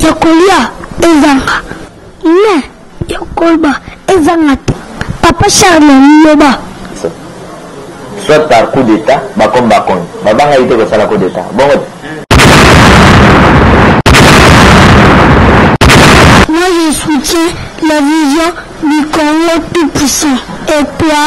Yakolia ezanga. Ne, Yakolba ezanga. Papa Charles Loba. Soit par coup d'état, comme Bakon. Babanga été que ça la coup d'état. Bon. Moi je soutiens la vision du Congo tout puissant. Et toi?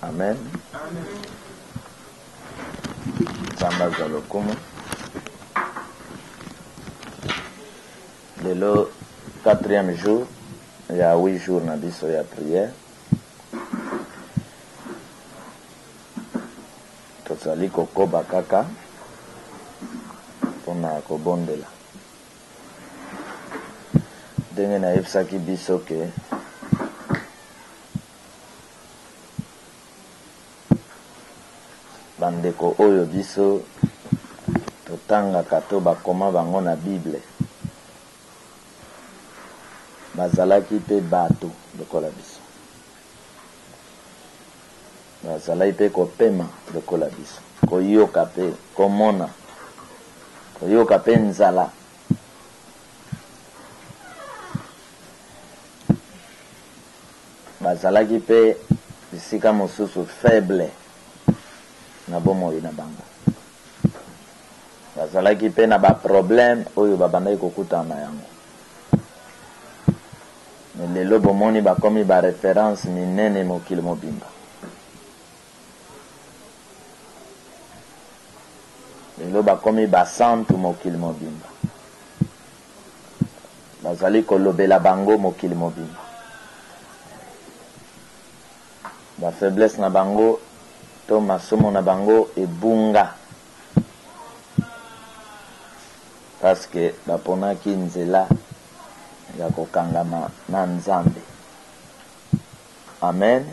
Amen. Samba Zalokumu. Le 4e jour, il y a 8 jours dans la prière. Tozali kokoba kaka pona kobondela. Ndenge na yebisaki biso ke bandeko oyo biso totangaka to bakoma bango na Bible bazalaki mpe bato lokola biso, bazalaki mpe kopema lokola biso, koyoka mpe komona, koyoka mpe nzala. Bazalaki mpe bisika mosusu faible na bomoi na bango, bazalaki mpe na baproblème oyo babandaki kokutana na yango. Lelo bomoni bakomi bareference minene mokili mobimba. Lelo bakomi basantu mokili mobimba, bazali kolobela bango mokili mobimba. Bafaiblesse na bango to masomo na bango ebunga parce que baponaki nzela ya kokangama na Nzambe. Amen.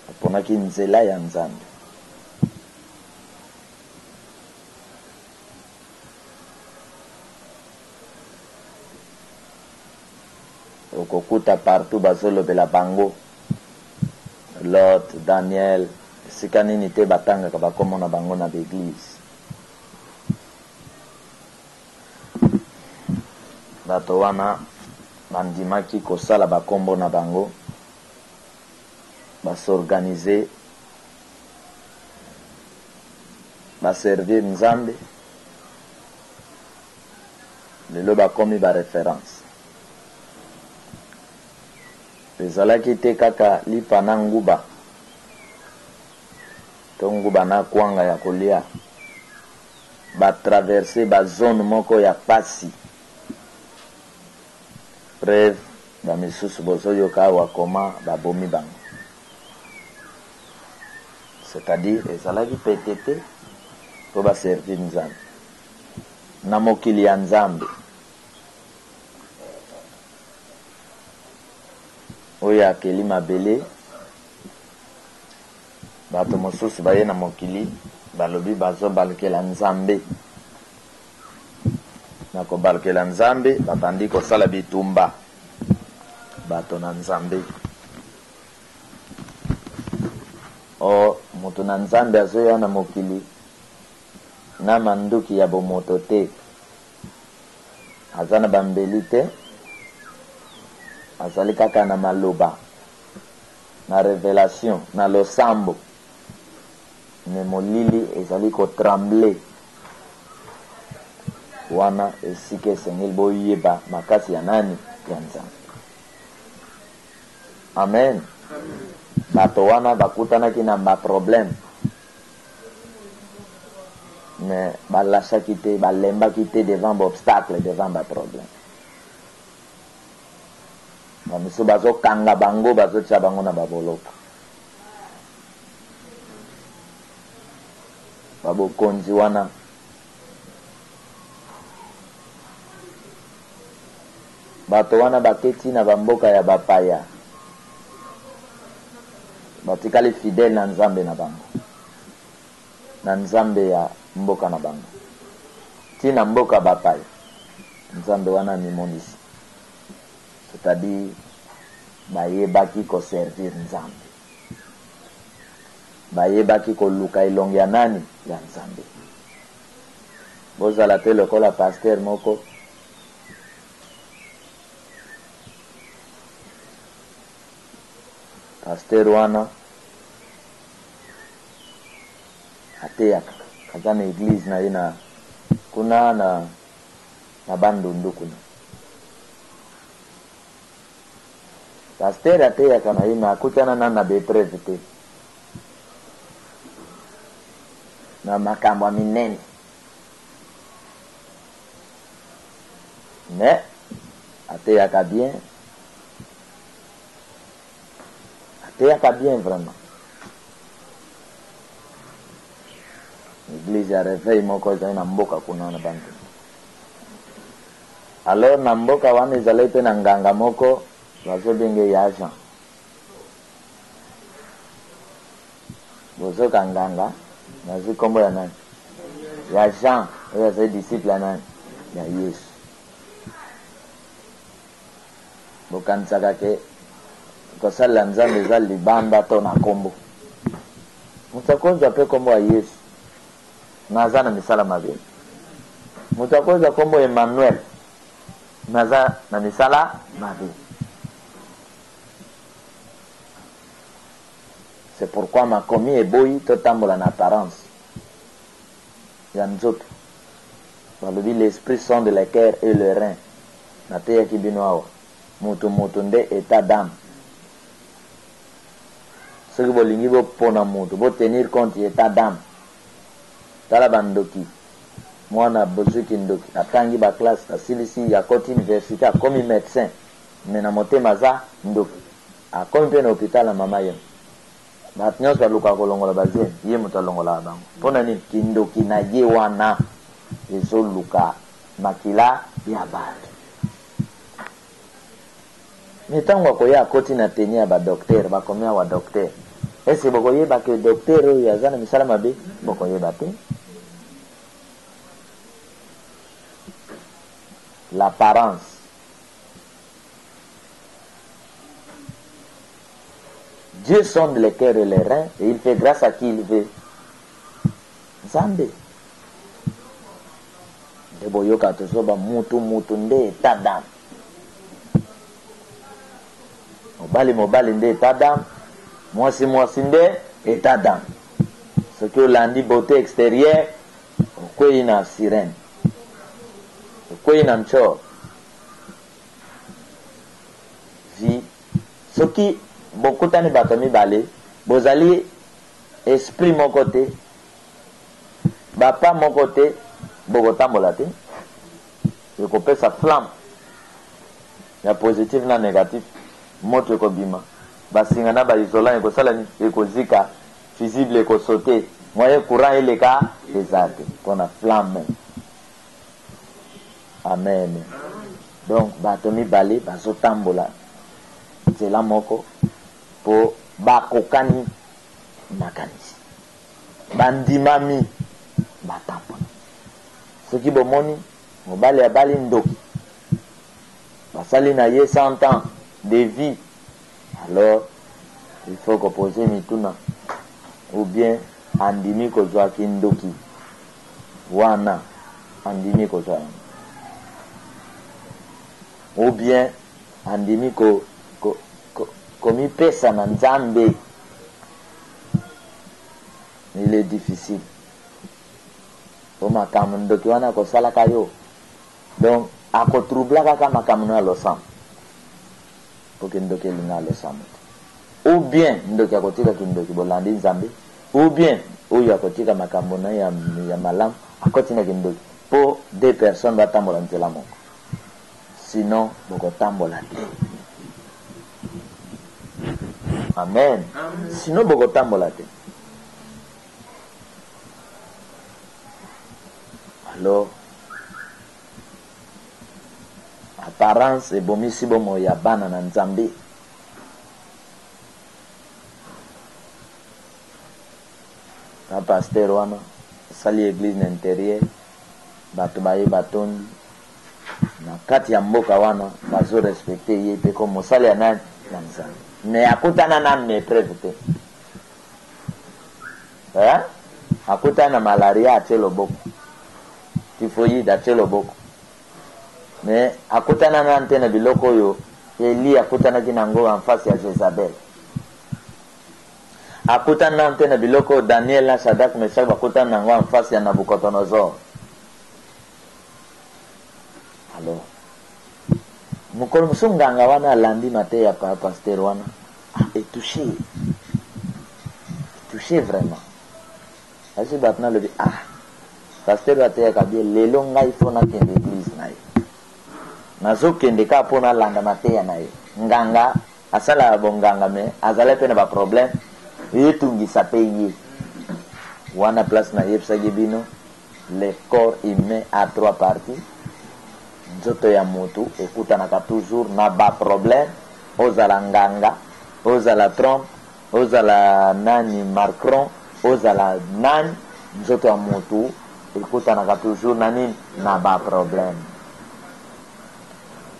Baponaki nzela ya Nzambe. Okokuta partout bazolobela bango, Lot, Daniel, sika nini te batangaka bakomona bango na l'église. Bato wana bandimaki kosala bakombo na bango, basorganize, baservir Nzambe. Lelo bakomi bareference. Ezalaki te kaka lipa na nguba to nguba na kwanga ya kolia, batraverse bazone moko ya pasi. Preuve bamisusu bozoyoka awa koma babomi bango. C'est-à-dire ezalaki pete te po baservir Nzambe na mokili ya Nzambe oyo akeli mabele. Bato mosusu baye na mokili balobi bazobalukela Nzambe, na kobalukela Nzambe batandi kosala bitumba bato na Nzambe. O moto na Nzambe azoya na mokili na manduki ya bomoto te, aza na bambeli te, azali kaka na maloba, na révélation, na losambo. Me molili ezali kotremble wana esika esengeli boyeba makasi ya nani? Ya Nzambe. Amen. Bato wana bakutanaki na baproblème. mais balasa quitter balemba quitter devant obstacle devant ba problème ba miso bazo kanga bango bazo tsa bango na baboloka babo konzi wana bato wana baketi na bamboka ya bapaya batikali fidèle na nzambe na bango na nzambe ya mboka na bango tina mboka bapaya nzambe wana mimonisi c'est-à-dire bayebaki koservir nzambe bayebaki koluka elongi ya nani ya nzambe bozala te lokola pasteur moko pasteur wana ateyaka kaza na église na ye na kuna na bandundu kuna pasteur ateyaka na ye na akutana na betreve te na makambo minene mais ateyaka bien vraiment église ya réveil moko ezali na mboka kuna na bantu alors na mboka wana ezali pe na nganga moko bazobenge ya Jean bozoka nganga nazwi kombo ya nani ya Jean oyo azali disciple ya nani ya Yesu bokanisaka ke kosalela nzambe eza libanda to na kombo moto akozwa mpe kombo ya Yesu naza na misala mabe moto akozwa kombo Emmanuel naza na misala mabe. C'est pourquoi makomi eboyi totambola na apparence ya nzoto balobi l'esprit sonde le cœur et le rein nateyaki bino awa mutu nde état d'âme soki bolingi bopona mutu botenir compte ya état d'âme tala bandoki mwana bozuki ndoki atangi baklasse asilisi akoti université akomi médecin me na motema aza ndoki akomi mpe na hôpital na mama ye bato nyonso balukaka kolongola bazemi ye moto alongolaka bango mpona nini kindoki na ye wana ezoluka makila ya bato me ntango akoya akoti na teni ya badoktere bakomi awa doktere ese bokoyeba ke doktere oyo aza na misala mabe bokoyeba te l'apparence Dieu sonde les cœurs et les reins et il fait grâce à qui il veut. Nzambe. Ndebo yoka tozoba mutu nde état d'âme. Mobali nde état d'âme. Mwasi nde état d'âme. Ce que l'on dit beauté extérieure, okwei na sirène. Okwei na mchor. Vi. Ce qui bokutani bato mibale bozali esprit moko te bapa moko te bokotambola te ekopesa flamme ya positif na négatif moto ekobima basinga na baisolant ekosala nini ekozika fusible ekosaute moyen courant eleka eza te mpona flamme. Amen. Donc bato mibale bazotambola nzela moko po bakokani makanisi bandimami batambola soki bomoni mobali abali ndoki basali na ye 100 ans de vie, alors il faut poser mituna ou bien andimi kozwa kindoki wana andimi kozwa ou bien andimi komipesa na nzambe. Il est difficile po makambo ndoki wana kosalaka yo, donc akotroublaka kaka makambo na losam po ke ndoki elinga losam, ou bien ndoki akotikaki ndoki bolandi nzambe ou bien oyo akotika makambo na ya malamu akoti na kindoki po deux personnes batambola nzela moko, sinon bokotambola te. Amen. Sinon bokotambola te. Alors apparence ebomisi bomo ya bana na Nzambe. Un pasteur wana sali église na intérieur bato baye batondi na kati ya mboka wana bazo respecter ye pe comme mosali ya nani na Nzambe, mais akutana na épreuve te, akutana na malaria atie loboko, typhoïde atie loboko, mais akutana na antena biloko oyo Eli akutanaki nango en face ya Jezabel. Akutana na antena biloko Daniel na Shadrach Meshach bakutana nango en face ya Nabucodonosor. Alors mukolo musunganga wana alandi mate ya pasteur wana est touché vraiment. Asi batna le pasteur ate kabie lelo ngai fona kende église na ye nazo kende ka pona landa mate ya na ye nganga asala bonganga me azala pe na ba problème yetungisa pe ye wana place na yepsa gebino. Le corps humain a trois parties. Nzoto ya motu ekutanaka toujours na ba problème, ozala nganga, ozala Trump, ozala nani Macron, ozala nani, nzoto ya motu ekutanaka toujours na nini na ba problème.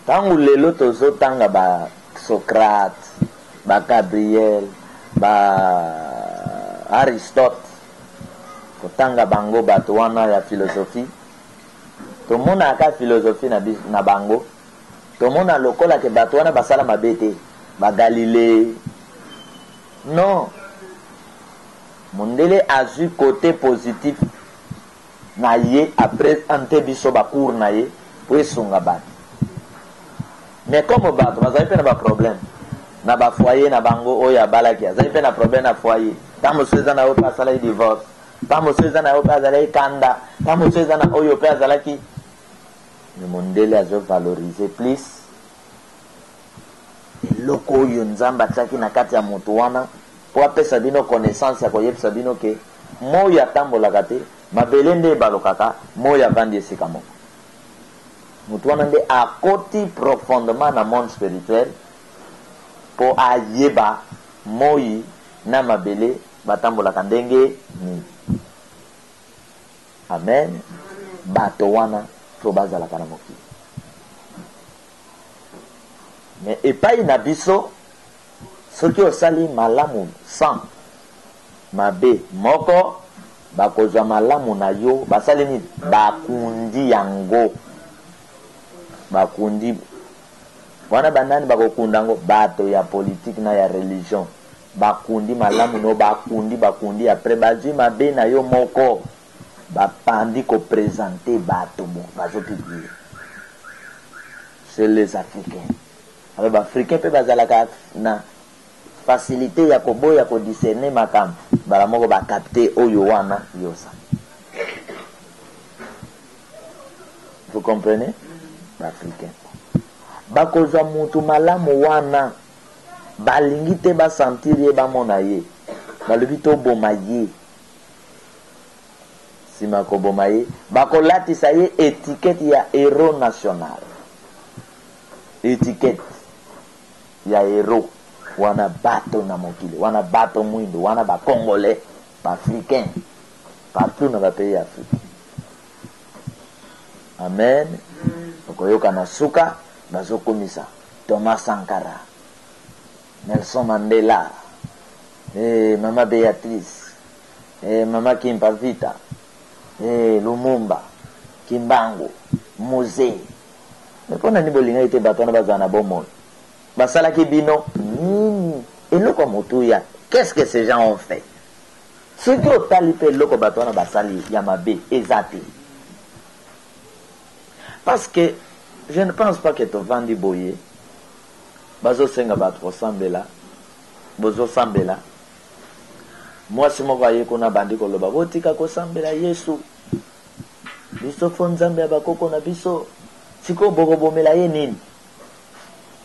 Tangu lelo tozotanga ba Socrate, ba Gabriel, ba Aristote, kotanga bango bato wana ya philosophie. Tomona aka philosophie na bango, tomona lokola ke bato wana basala mabete, ba Galilée. Non. Mondele a vu côté positif na ye après ante biso ba cour na ye po esunga bato. Mais comme bato bazali pe na ba problème na ba foyer na bango oyo abalaki azali pe na problème na foyer. Tamo seza na oyo pasala divorce, tamo seza na oyo pasala kanda, tamo seza na oyo pe azalaki. Le mondele azo valoriser plus eloko oyo Nzambe atiaki na kati ya moto wana po apesa bino connaissance ya koyebisa bino ke moyo atambolaka te, mabele nde ebalokaka, moyo avandi esika moko. Moto wana nde akoti profondément na monde spirituel po ayeba moyi na mabele batambolaka ndenge ni. Amen. Bato wana to bazalaka na mokili. Mais epai na biso soki osali malamu sans mabe moko bakozwa malamu na yo basali ni bakundi yango, bakundi wana banani bakokunda ngo bato ya politique na ya religion bakundi malamu no bakundi après bazwi mabe na yo moko bapandi ko présenter bato bon bazopiblie. C'est les Africains. Alors l'Africain peut bazalaka na facilité ya koboya ko discerner makambo bala moko ba capter oyo wana yosa. Vous comprenez? L'Africain bakozwa mutu malamu wana balingi te basentir ye bamona ye balobi to boma ye sima koboma ye bakolatisa ye étiquette ya héros national, étiquette ya héros wana bato na mokili wana bato mwindo wana ba congolais ba africain partout na ba pays africain. Amen. Okoyoka na suka bazokomisa Thomas Sankara, Nelson Mandela, Mama Beatrice, Mama Kimpavita, Lumumba, Kimbangu, Mose. Mpona ni bolinga ite batona bazana bomoi. Basala ki bino nini eloko motuya. Qu'est-ce que ces gens ont fait? Ce qui au talipe eloko batona basali yamabe ezate. Parce que je ne pense pas que tu vandi boye. Bazo senga batro sambela. Bozo sambela. Moi si moko aye kuna bandi koloba botika kosambela Yesu biso fo nzambe ya bakoko na biso siko boko bomela ye nini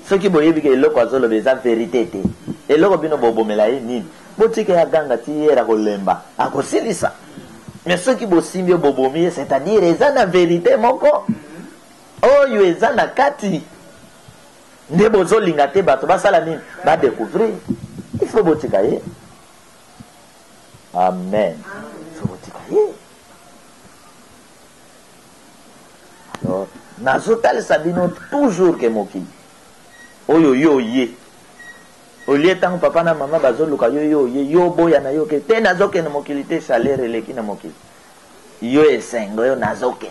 soki boyebi ke eloko azoloba eza verité te eloko bino bobomela ye nini botika ya ganga ti yera kolemba akosilisa mais soki bosimbi bobomi ye c'est-à-dire eza na vérité moko oyo eza na kati nde bozolinga te bato basala nini badécouvrir il faut botika ye. Amen. Alors, nazotal sabino toujours que moki. Oyo yo ye. Au lieu tant papa na mama bazoluka yo ye yo boya na yo ke te nazoke na mokilité salaire leki na mokili. Yo esengo yo nazoke.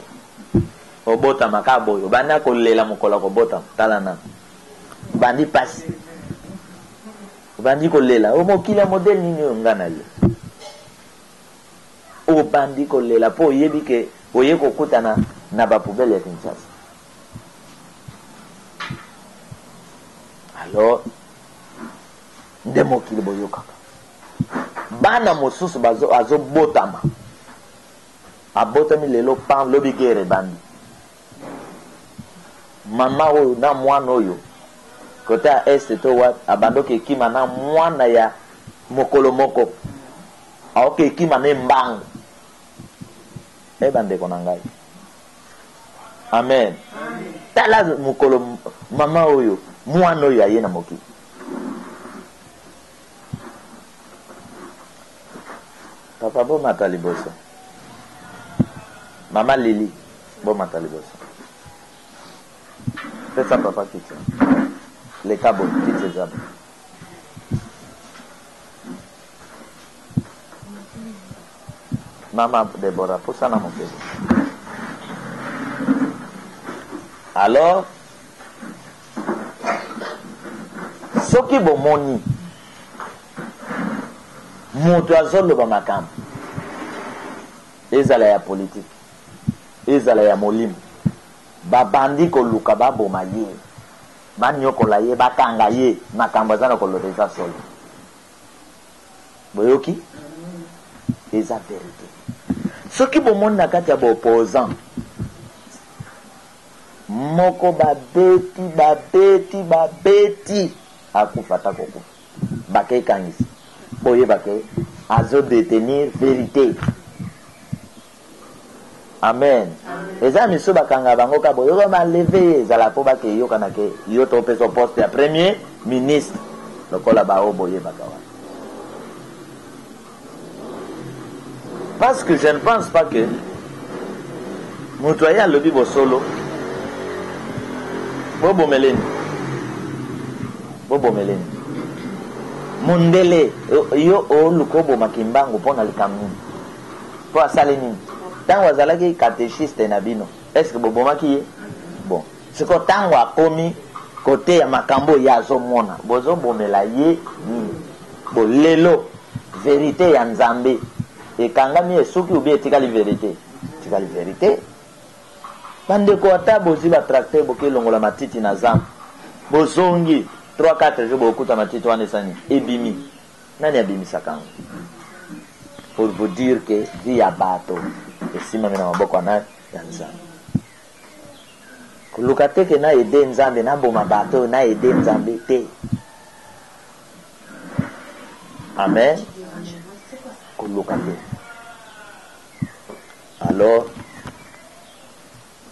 Obota makabo yo bana ko lela mokola ko bota talana. Bandi passe. Bandi ko lela o mokila modèle nini yo ngana yo. O bandi kolela po yebi ke oye kokutana na ba poubelle ya Kinshasa. Alors nde mokili boyokaka bana mosusu azo botama abotami lelo pan lobi gere bandi mama oyo na mwana oyo kota ya este to wat abandoke kima na mwana ya mokolo moko aoke kima ne mbangu bandeko na ngai. Amen. Tala mukolo mama oyo mwana oyo aye na mokili papa bo mata liboso mama Lili bo mata liboso fais ça papa kiti le cabo kiti zabo Mama Deborah, pour ça, mon bébé. Alors, ce qui bon moni, mon toisol le bamakam, ezala ya politique, ezala ya molim, babandi ko luka babo maye, banyo ko laye bakanga ye, makambazana ko loreza solo. Boyoki, eza vérité. Ce qui bon monde na kati ya opposant moko babeti akufata koko bake kangisi boye bake azo détenir vérité. Amen. Eza miso bakanga bango ka boyo ba lever ezala po bake yoka na ke yo to peso poste ya premier ministre lokola ba o boye bakawa. Parce que je ne pense pas que Moutoya le bibo solo Bobo Meleni Mundele yo o lukobo makimbango pona likamni po asale nini tango azalaki catéchiste na bino est-ce que bobo makiye bon siko tango akomi côté ya makambo ya azomona bozo bomela ye nini bo lelo vérité ya Nzambe et kangami esuki ubi etikali vérité bandeko ata bozi ba tracteur boke longola matiti na zam bozongi 3-4 jours bokuta matiti wana esani ebimi nani abimisa kango pour vous dire que vie ya bato esima na maboko na ya Nzambe kuluka teke na ede Nzambe na boma bato na ede Nzambe te. Amen. Kuluka te. Alors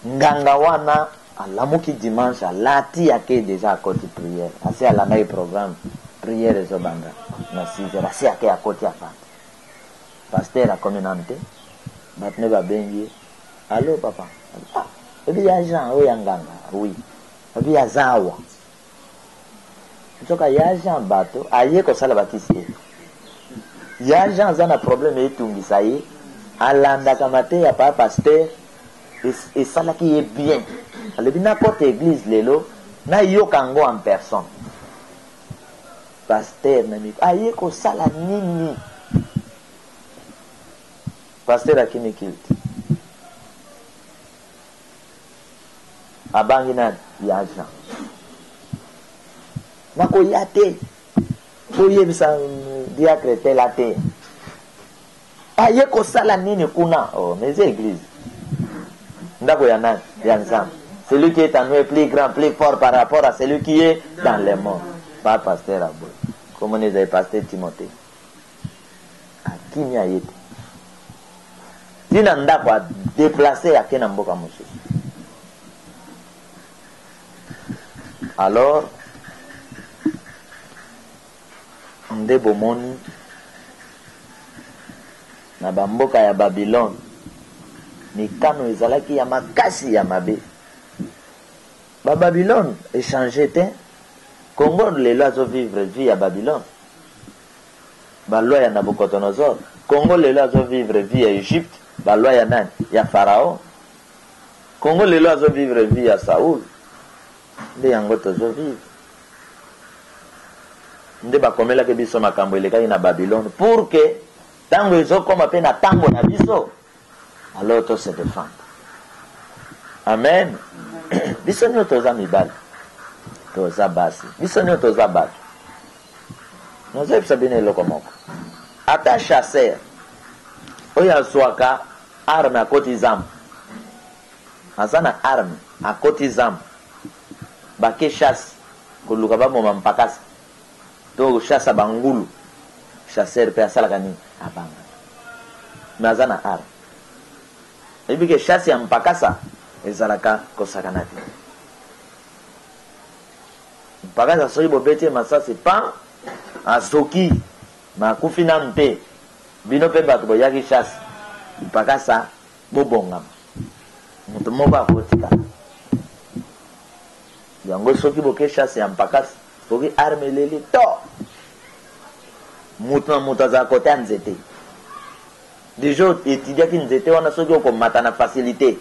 nganga wana alamuki dimanche alati yake déjà à côté prière asi alanga programme prière ezobanga na 6h asi yake à côté ya papa pasteur a communauté batne ba bengi allo papa ebi ya Jean o yanganga oui ebi ya zawa ntoka ya Jean bato aye ko sala batisi ya Jean zana problème etungisa ye alanda kamate ya papa pasteur et ça là qui est bien. Le n'importe église lelo na yo kango en personne. Pasteur nami aye ko sala nini. Pasteur akini kilti. Abangi na ya Jean. Nako yate. Oye bisa diacre telate. aye kosala nini kuna? Oh, mais c'est église. Ndako ya nani? Ya Nzambe. Celui qui est en nous est plus grand, plus fort par rapport à celui qui est dans les mondes. Pas pasteur Aboy. Comme on est pasteur Timothée. A qui n'y a été? Tina ndako a déplacé à Kena Mboka Moussou. Alors, nde bomoni na bamboka ya Babylone mikano ezalaki ya makasi ya mabe. Ba Babylone échangé te Congo lelo azovivre vie ya Babylone. Ba loi ya Nabucodonosor. Congo lelo azovivre vie ya Égypte. Ba loi ya nani? Ya Pharaon. Congo lelo azovivre vie ya Saoul. Nde yango tozovivre. Nde bakomelaki biso makambo elekaki na Babylone pour que tango ezokoma pe na tango na biso alors to se défendre. Amen. Biso nyo toza mibali toza basi, biso nyo toza bato nozebisa bino eloko moko. Ata chasseur oyo azwaka arme akoti zambo, aza na arme akoti zambo, bake chasse koluka bamoma mpakasa to chasse bangulu, chasseur pe asalaka nini? Abanga. Mais aza na arme. Ebi ke chasse ya mpakasa ezalaka kosakana te. Mpakasa soki bobeti masasi pan asoki makufi na mpe bino pe bato boyaki chasse mpakasa bobongama moto moko akotika yango. Soki boke chasse ya mpakasa soki arme leli to moto na moto azala kote ya nzete. Déjà étudiaki nzete wana soki okomata na facilité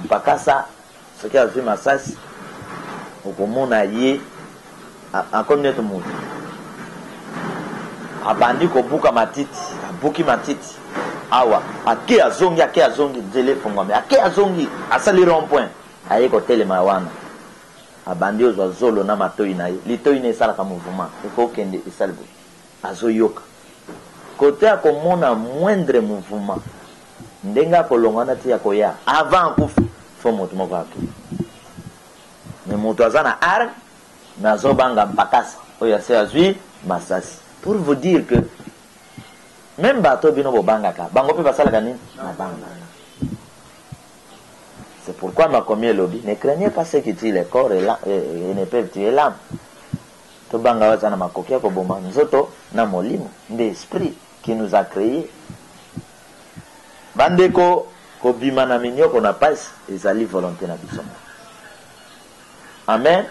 mpakasa soki azwi masasi okomona ye akomi neti moto abandi kobuka matiti, abuki matiti awa ake azongi nzela efungwami, ake azongi asali rond point aye kotelema wana abandi ozwa zolo na matoi na ye, litoi na esalaka mouvement ekokende esali boye azoyoka kote akomona moindre mouvement ndenge akolongwana ti ya koya avant akufi fo moto moko akei. Me moto aza na arme me azobanga mpakasi oyo ase azwi masasi. Pour vous dire que même bato bino bobangaka bango mpe basalaka nini? Babangaka. C'est pourquoi makomi elobi ne craignez pas ceux qui tuent le corps et ne peuvent tuer l'âme. Tobanga waza na makoki ya koboma nzoto na molimo nde esprit qui nous a créé. Bandeko kobima na minyoko na pasi ezali volonté na biso. Amen.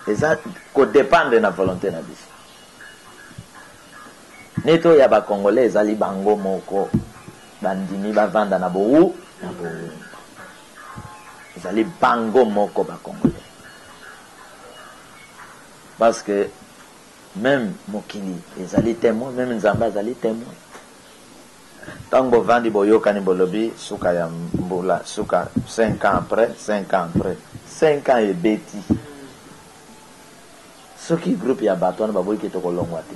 Eza ko dépendre na volonté na biso. Neto ya ba Congolais ezali bango moko bandimi bavanda na bowu na bowu. Ezali bango moko ba Congolais. Parce que même mokili ezali témoin, même Nzamba ezali témoin. Tango vandi boyokani bolobi suka ya mbula suka 5 ans après 5 ans et beti soki groupe ya bato wana baboyi ke tokolongwa te.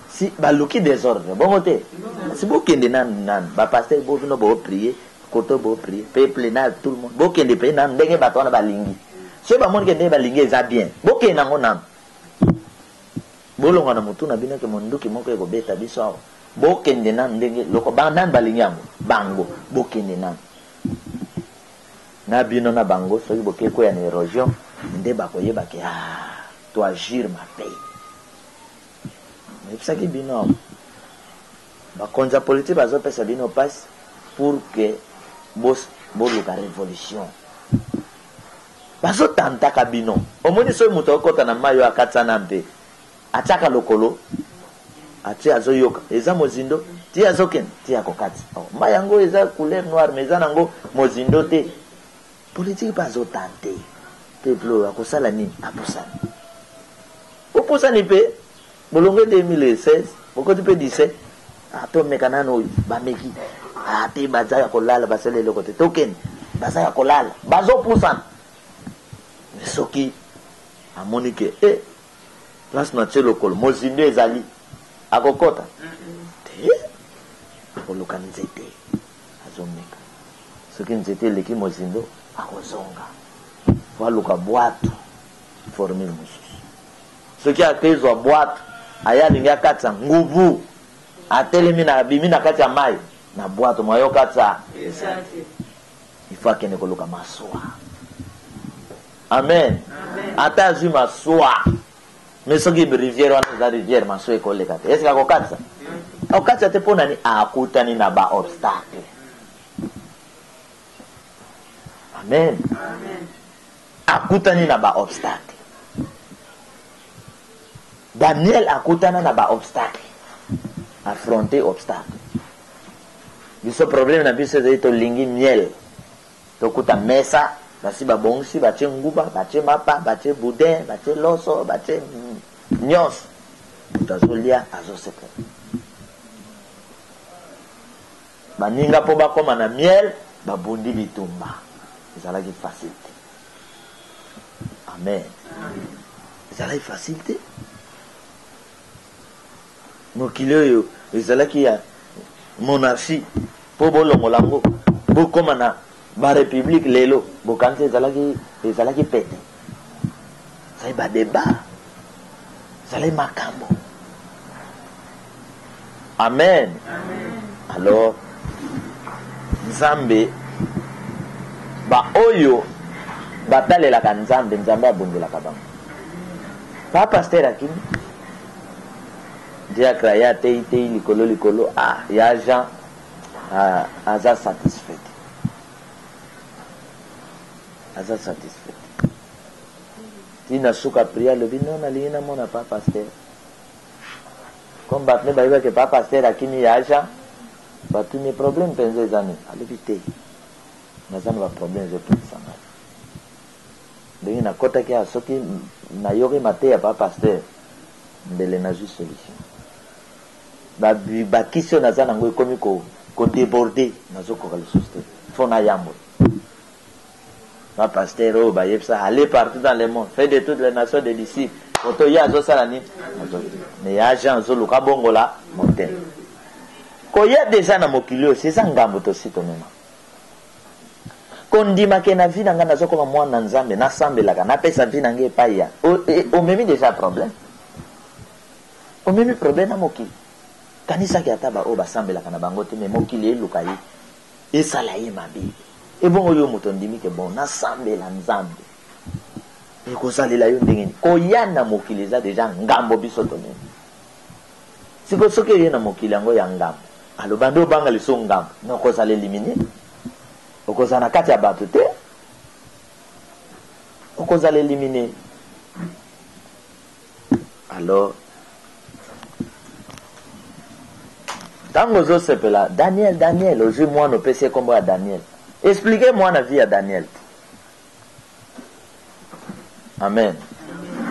Si baluki désordre bongo te si bokende nan bapasteur bovino boprier koto boprier peuple na tout le monde bokende pe nan ndenge bato wana balingi so bamoni ke ndenge balingi eza bien bokende nango nan bolonga na mutu na bino ke monduki moko ekobeta biso awa bokende nan ndenge loko nan balingi yango bango bokende nan na bino na bango soki bokeko ya na érosion nde bakoyeba ke to agir ma paix. Mais ça qui bino bakonza politique bazopesa bino passe pour que boluka révolution bazotantaka bino omoni soki moto okota na mayo akatisa na mpe atiaka lokolo ati azoyoka eza mozindo ti azokende ti akokati mai yango eza couleur noire mais eza nango mozindo te. Politique bazotante peuple akosala nini apusani opusani mpe bolongo 2016 bokoti mpe 17 atomeka nano oyo bameki te baza ya kolala basala eloko te tokende baza ya kolala bazopusana. Soki amoni ke place na tie lokolo mozindo ezali akokota te akoluka nzete azomeka soki nzete eleki mozindo akozonga waluka bwatu formule mosusu soki akezwa bwatu aya alingi akatisa ngubu atelemi na abimi na kati ya mai na bwatu mwayo katisa ifo akende koluka maswa. Amen. Ata azwi maswa mais soki rivière wana eza rivière maswa ekoleka te eske akokatisa akokatisa te mpo nani akutani na baobstacle. Amen. Akutani na baobstacle. Daniel akutana na baobstacle, affronter obstacle. Biso problème na biso ezali tolingi miel tokuta mesa basi babongisi batie nguba batie mapa batie boudin batie loso batie nyonso tazolia azosepela baninga mpo bakoma na miel babundi bitumba ezalaki facile te. Amen. Ezalaki facile te. mokili oyo ezalaki ya monarchie mpo bolongola yango bokoma na barépublique lelo bokanisi ezalaki pete ezali badeba ezalaki makambo. Amen. Alors nzambe baoyo batalelaka nzambe nzambe abondelaka bango. Pa pasteur akini diacre ya tei likolo ya Jean aza satisfait tina suka pria lobi non alingi namona pa pasteur comme batne bayebake pa pasteur akini ya Jean batuni problème mpenza eza nini alobi te naza na baproblème ezopekisa ngai ndenge nakotaki ya soki nayoki mate ya pa pasteur mbele nazwi solution bakisi oyo naza nango ekomi kodéborde nazokoka lisusu te fo nayambo pa pasteur oyo bayebisa aller partout dans le monde fait de toutes les nations des disciples oto ye azosala nini me ya Jean azoluka bongola motema koya deja na mokili oyo seza ngambo tosi tomema kondimake na vi na ngai nazokoma mwana nzambe nasambelaka napesa vi na ngai epai ya omemi deja problème omemi problème na mokili kanisaki ata baoyo basambelaka na bango te me mokili eluka ye esala ye mabe ebongo yo moto ndimike bon nasambela nzambe ekosalela yo ndenge nini koya na mokili eza deja ngambo biso tomemi siko soki oye na mokili yango ya ngambo aloba nde obanga liso ngambo na okozala elimine okozala na kati ya bato te okozala elimine. Alors ntango ozosepela Daniel ozwi mwana opesi ye kombo ya Daniel explike mwana vi ya Daniel. Amen.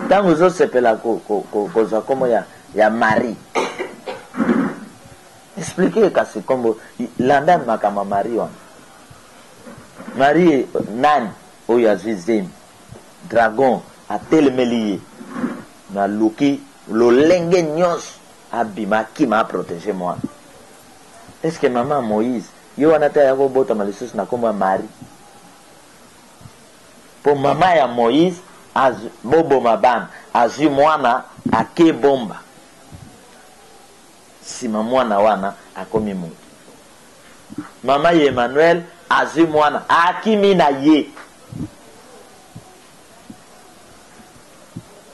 Ntango ozosepela kozwa kombo ya Marie explike kasi kombo landa makambo Marie wana Marie nani oyo azwi zemi dragon atelemeli ye na luki lolenge nyonso abima akima aprotege mwana. Est-ce que maman Moïse yo wana te yako botama lisusu na kombo ya Marie po mama ya Moïse boboma bana azwi mwana ake bomba sima mwana wana akomi mutu. Mama ya Emmanuel azwi mwana akimi na ye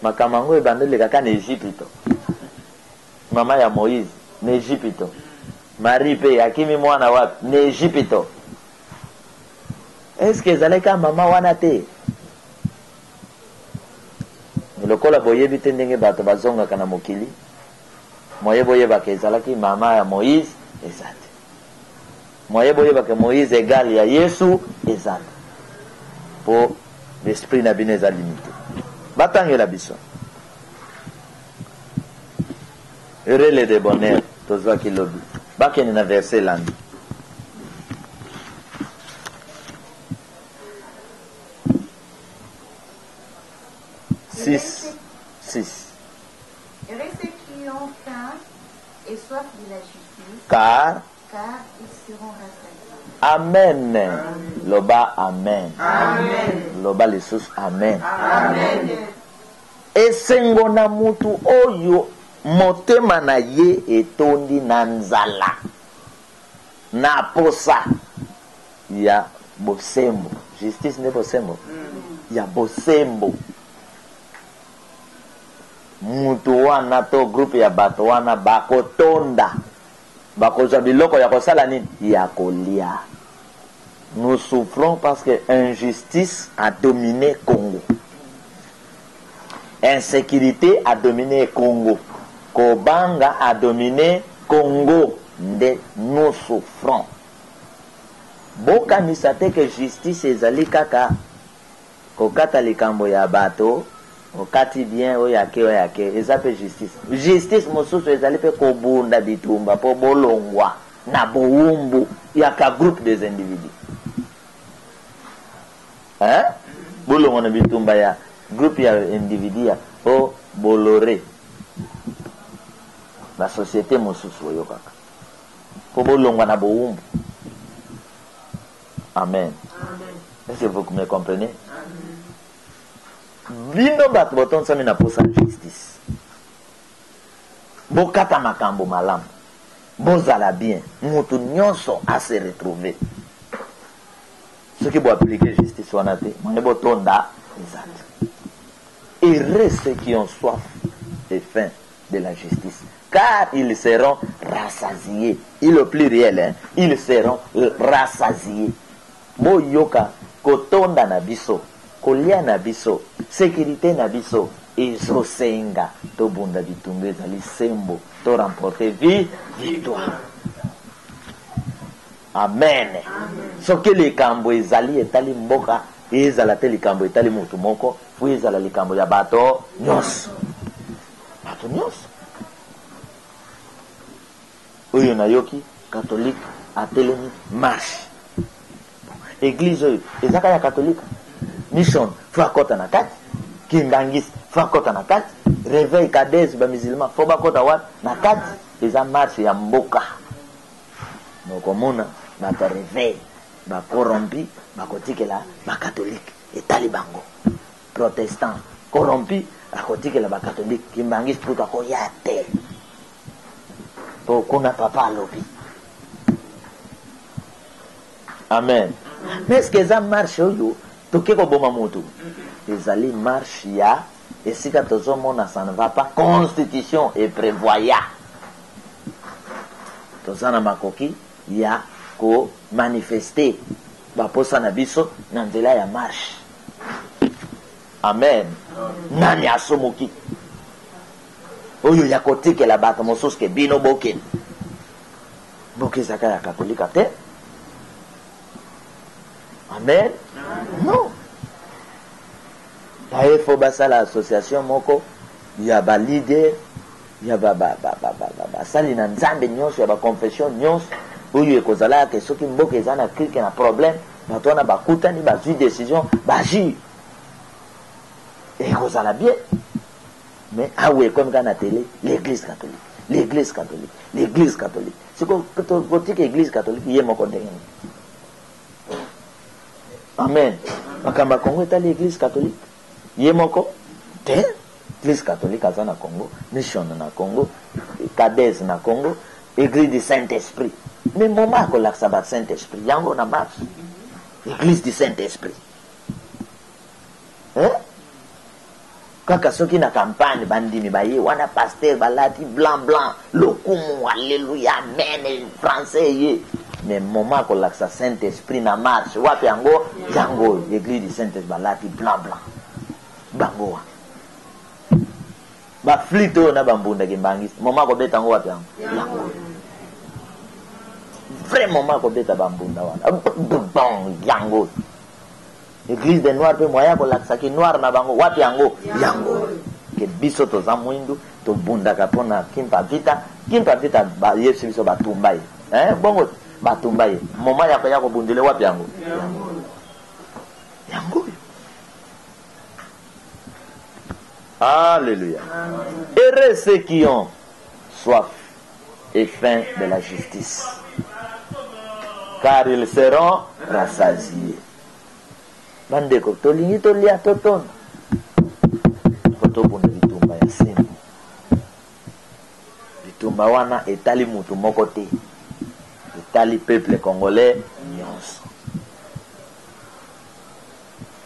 makambo yango ebandelekaka na Egypte. Mama ya Moïse na Egypte, Marie pe akimi mwana wapi na Egypte. Est-ce que ezalaka mama wana te? Lokola boyebi te ndenge bato bazongaka na mokili moye boyebaka ezalaki mama ya Moïse eza te. Moye boyebaka Moïse égal ya Yesu eza te. Po l'esprit na bino eza limité. Batangela biso relais de bonheur tozwaki lobi bakende na verset landi Et ceux qui ont faim soif de la justice, car ils seront rassasiés. Amen. Loba Amen. Amen. Loba lesus Amen. Amen. Esengo na mutu oyo motema na ye etondi na nzala na posa ya bosembo. Justice ne bosembo. Ya bosembo. Mutu wana to groupe ya bato wana bakotonda bakozwa biloko ya kosala nini ya kolia. Nous souffrons parce que injustice a dominé Congo. Insécurité a dominé Congo. Kobanga a dominé Congo. Nous souffrons. Boka misate que justice ezali kaka kokata likambo ya bato okati bien oyake eza pe justice. Justice mosusu ezali pe kobunda bitumba po bolongwa na bowumbu yaka groupe des individus. Hein? Bolongwa na bitumba ya groupe ya individu ya po bolore. La société mosusu oyo kaka. Po bolongwa na bowumbu. Amen. Est-ce que vous me comprenez? Bino bato boton sami na posa justice. Bokata makambo malamu. Bozala bien. Mutu nyonso a se retrouver. Ce qui doit appliquer justice wana te. Mane botonda exact. Heureux ceux qui ont soif et faim de la justice, car ils seront rassasiés. Il est pluriel, hein? Ils seront rassasiés. Boyoka kotonda na biso, kolia na biso, sécurité na biso, ezosenga to bunda bitumba ezali sembo to remporter victoire. Amen. Soki likambo ezali etali mboka ezala te likambo etali mutu moko, fu ezala likambo ya bato nyonso. Bato nyonso. Oyo na yoki catholique atelemi marche. Église oyo ezaka ya catholique. Mission faut akota na kati. Kimbangis faut akota na kati. Réveil Kadez ba musulman faut bakota wat na kati. Eza marche ya mboka. Nokomona bata réveil ba corrompi bakotikela ba catholique etali bango. Protestant corrompi akotikela ba catholique. Kimbangis puka ko yate. Po kuna papa lobi. Amen. Mais est-ce que ça marche oyo toke ko boma moto ezali marche ya esika tozomona ça ne va pas constitution et prévoya tozana makoki ya ko manifester baposa na biso na nzela ya marche. Amen. Nani asomoki oyo ya kotikela bato mosusu ke bino boken bokezaka ya katolika te. Amen. Non. Il faut basa l'association moko, il y a ba leader, il y a ba sali na nzambe nyonso, il y a ba confession nyonso, oyo ekozala ke soki mboka ezana krike na problème, batona bakutani bazui décision, baji. Ekozala bien. Mais ah oui, comme dans la télé, l'église catholique, l'église catholique, l'église catholique. C'est quoi que l'église catholique y est mon contenu. Amen. Makamba Congo est l'église catholique. Yemoko, l'église catholique à na Congo, mission na Congo, Kadez na Congo, église du Saint-Esprit. Mais moment que la sabat Saint-Esprit, yango na marche. Église du Saint-Esprit. Hein? Kaka soki na campagne bandimi baye wana pasteur balati blanc lokumu alléluia amen français ye. Mais moment que la Saint-Esprit na marche wapi yango yango église du Saint-Esprit balati blanc bango ba flito na bambunda kimbangisi moment ko beta ngo wapi yango vraiment moment ko beta bambunda wana bon yango église de noir pe moya ko laksa ki noir na bango wapi yango ke biso to za mwindu to bunda kapona kimpa vita ba yesu biso batumbai bongo batumbai moma ya ko bundile wapi yango Alléluia. Heureux ceux qui ont soif et faim de la justice, car ils seront rassasiés. Bandeko, tolingi tolia toton. Kotobunda bitumba ya sembo. Bitumba wana etali mutu moko te. Etali peuple congolais nyonso.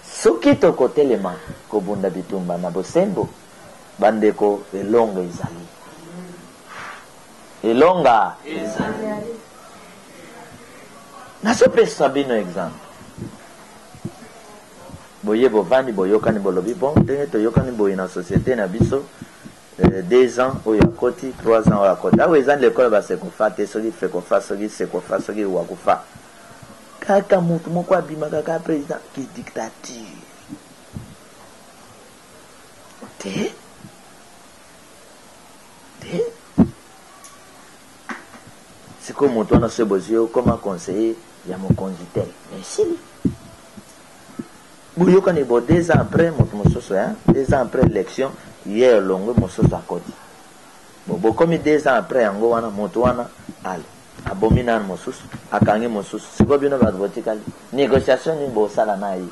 Soki tokotelema kobunda bitumba na bosembo, bandeko elonga ezali. Elonga ezali. Nazopesa bino exemple. Boye bovandi boyokani bolobi bon ndenge toyokani boye na société na biso 2 ans oyo akoti 3 ans oyo akoti awo eza l'école basekofa te soki fekofa soki sekofa soki wakufa kaka mutu moko abima kaka président ki dictature te siko mutu wana so bozwi okoma conseiller ya mokonzi tel merci. Boyokani bo 2 ans après moto mosusu 2 ans après l'élection hier longo mosusu akoti bo komi 2 ans après yango wana moto wana ale abomina mosusu akangi mosusu siko bino bato botikali négociation ni bosala na ye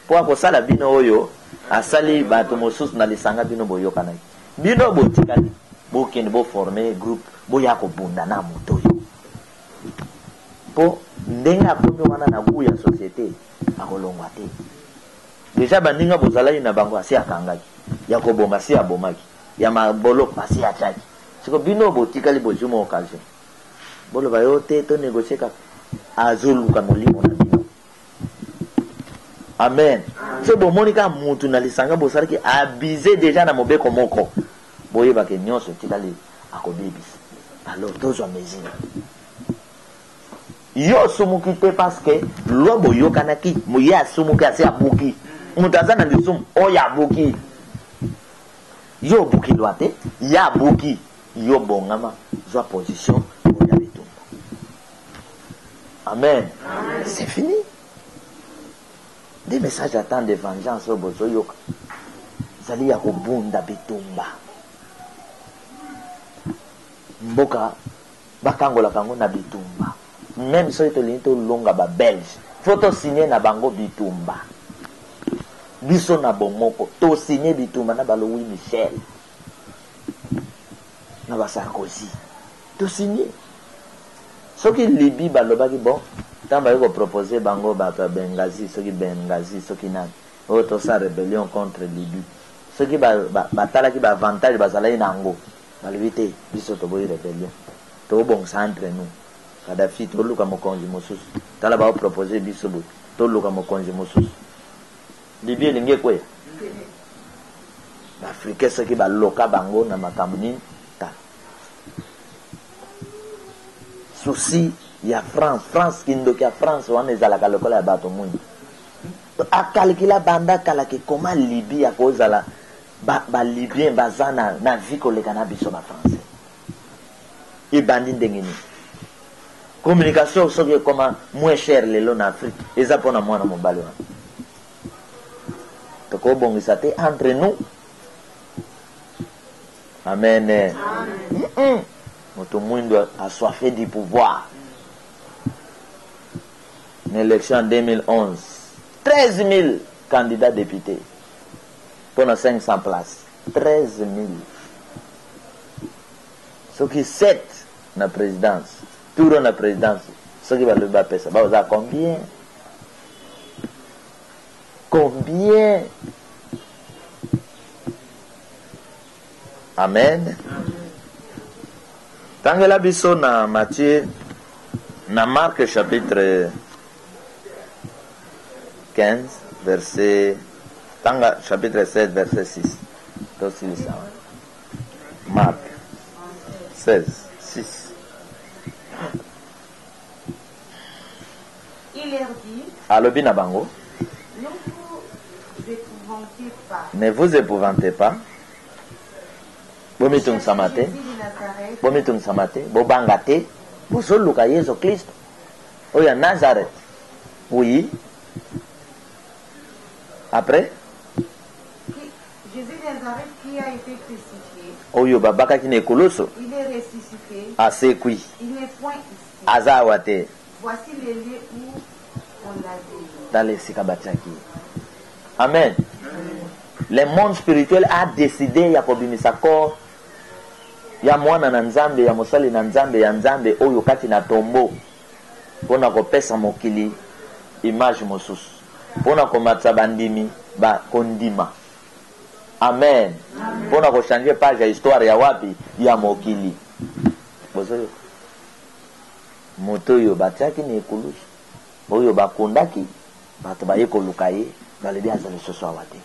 po akosala bino oyo asali bato mosusu na lisanga bino boyokana bino botikali bokende boforme groupe boya kobunda na moto oyo po ndenge akomi wana na gu ya société akolongwa te. Déjà bandinga bozalaki na bango asi akangaki ya koboma si abomaki ya mabolo asi ataki siko bino botikali bozuma occasion bolo bayo te to négocier ka azoluka molimo na bino. Amen. Se bomoni ka mutu na lisanga bosalaki abusé déjà na mobeko moko boyeba ke nyonso tikali akodebisa alors tozwa mesure yo sumuki te parce que lo boyokanaki moye asumuki asi abuki mutazana lisumu oya buki yo buki loate ya buki yo bongama zwa position oya bitumba. Amen. C'est fini. Des messages attendent de vengeance au bozo yoka zali ya kobunda bitumba mboka bakangola kango na bitumba même so to linto longa ba belge photo signer na bango bitumba biso na bomoko to signer bitumba na ba Louis Michel na ba Sarkozy to signer soki Libye balobaki bon tamba yoko proposer bango ba Benghazi soki Benghazi soki na auto sa rébellion contre Libye soki batalaki ba avantage bazalaki nango balibite biso to boyi rébellion to bon centre nous Kadhafi to luka mokonzi mosusu tala ba proposer biso bo to luka mokonzi mosusu Libye linge kwe Afrique soki ba loka bango na makambo nini ta souci ya France kindoki ya France wana ezalaka lokola ya bato munyi akalikila banda kalaki koma Libye ya kozala ba Libyen bazana na vie koleka na biso ba français ibandi ndenge ni communication soki koma moins cher lelo na Afrique eza pona mwana mobali wana toko bongisa te entre nous. Amen. Notre monde a soifé du pouvoir. Une élection en 2011, 13 000 candidats députés pour 500 places. 13 000. Ce qui 7 dans la présidence, tout dans la présidence, ce qui va le battre, ça va combien? Combien? Amen. Tangela biso na Matthieu, na Marc chapitre 15, verset, tanga chapitre 7, verset 6. Marc 16, 6. Il leur dit, Alobi na bango, ne vous épouvantez pas. ne vous épouvantez pas. Bomitung samate, bomitung samate, bobangate, bosoluka Yesu Kristo. Oya Nazareth. Oui. Après? Jésus de Nazareth qui a été crucifié. oyo babaka qui ne koloso Il est ressuscité. asekui Il n'est point ici. azawate Voici les lieux où on l'a vu. dans les sikabatiaki. Amen. Le monde spirituel a décidé ya kobimisa corps ya mwana na nzambe ya mosali na nzambe ya nzambe oyo kati na tombo pona kopesa mokili image mosusu pona komatsa bandimi ba kondima. Amen. Pona ko changer page ya histoire ya wapi ya mokili. Bozoyo. Moto yo batiaki ni ekulusu. Oyo bakondaki bato baye koluka ye balebi azali soso awate.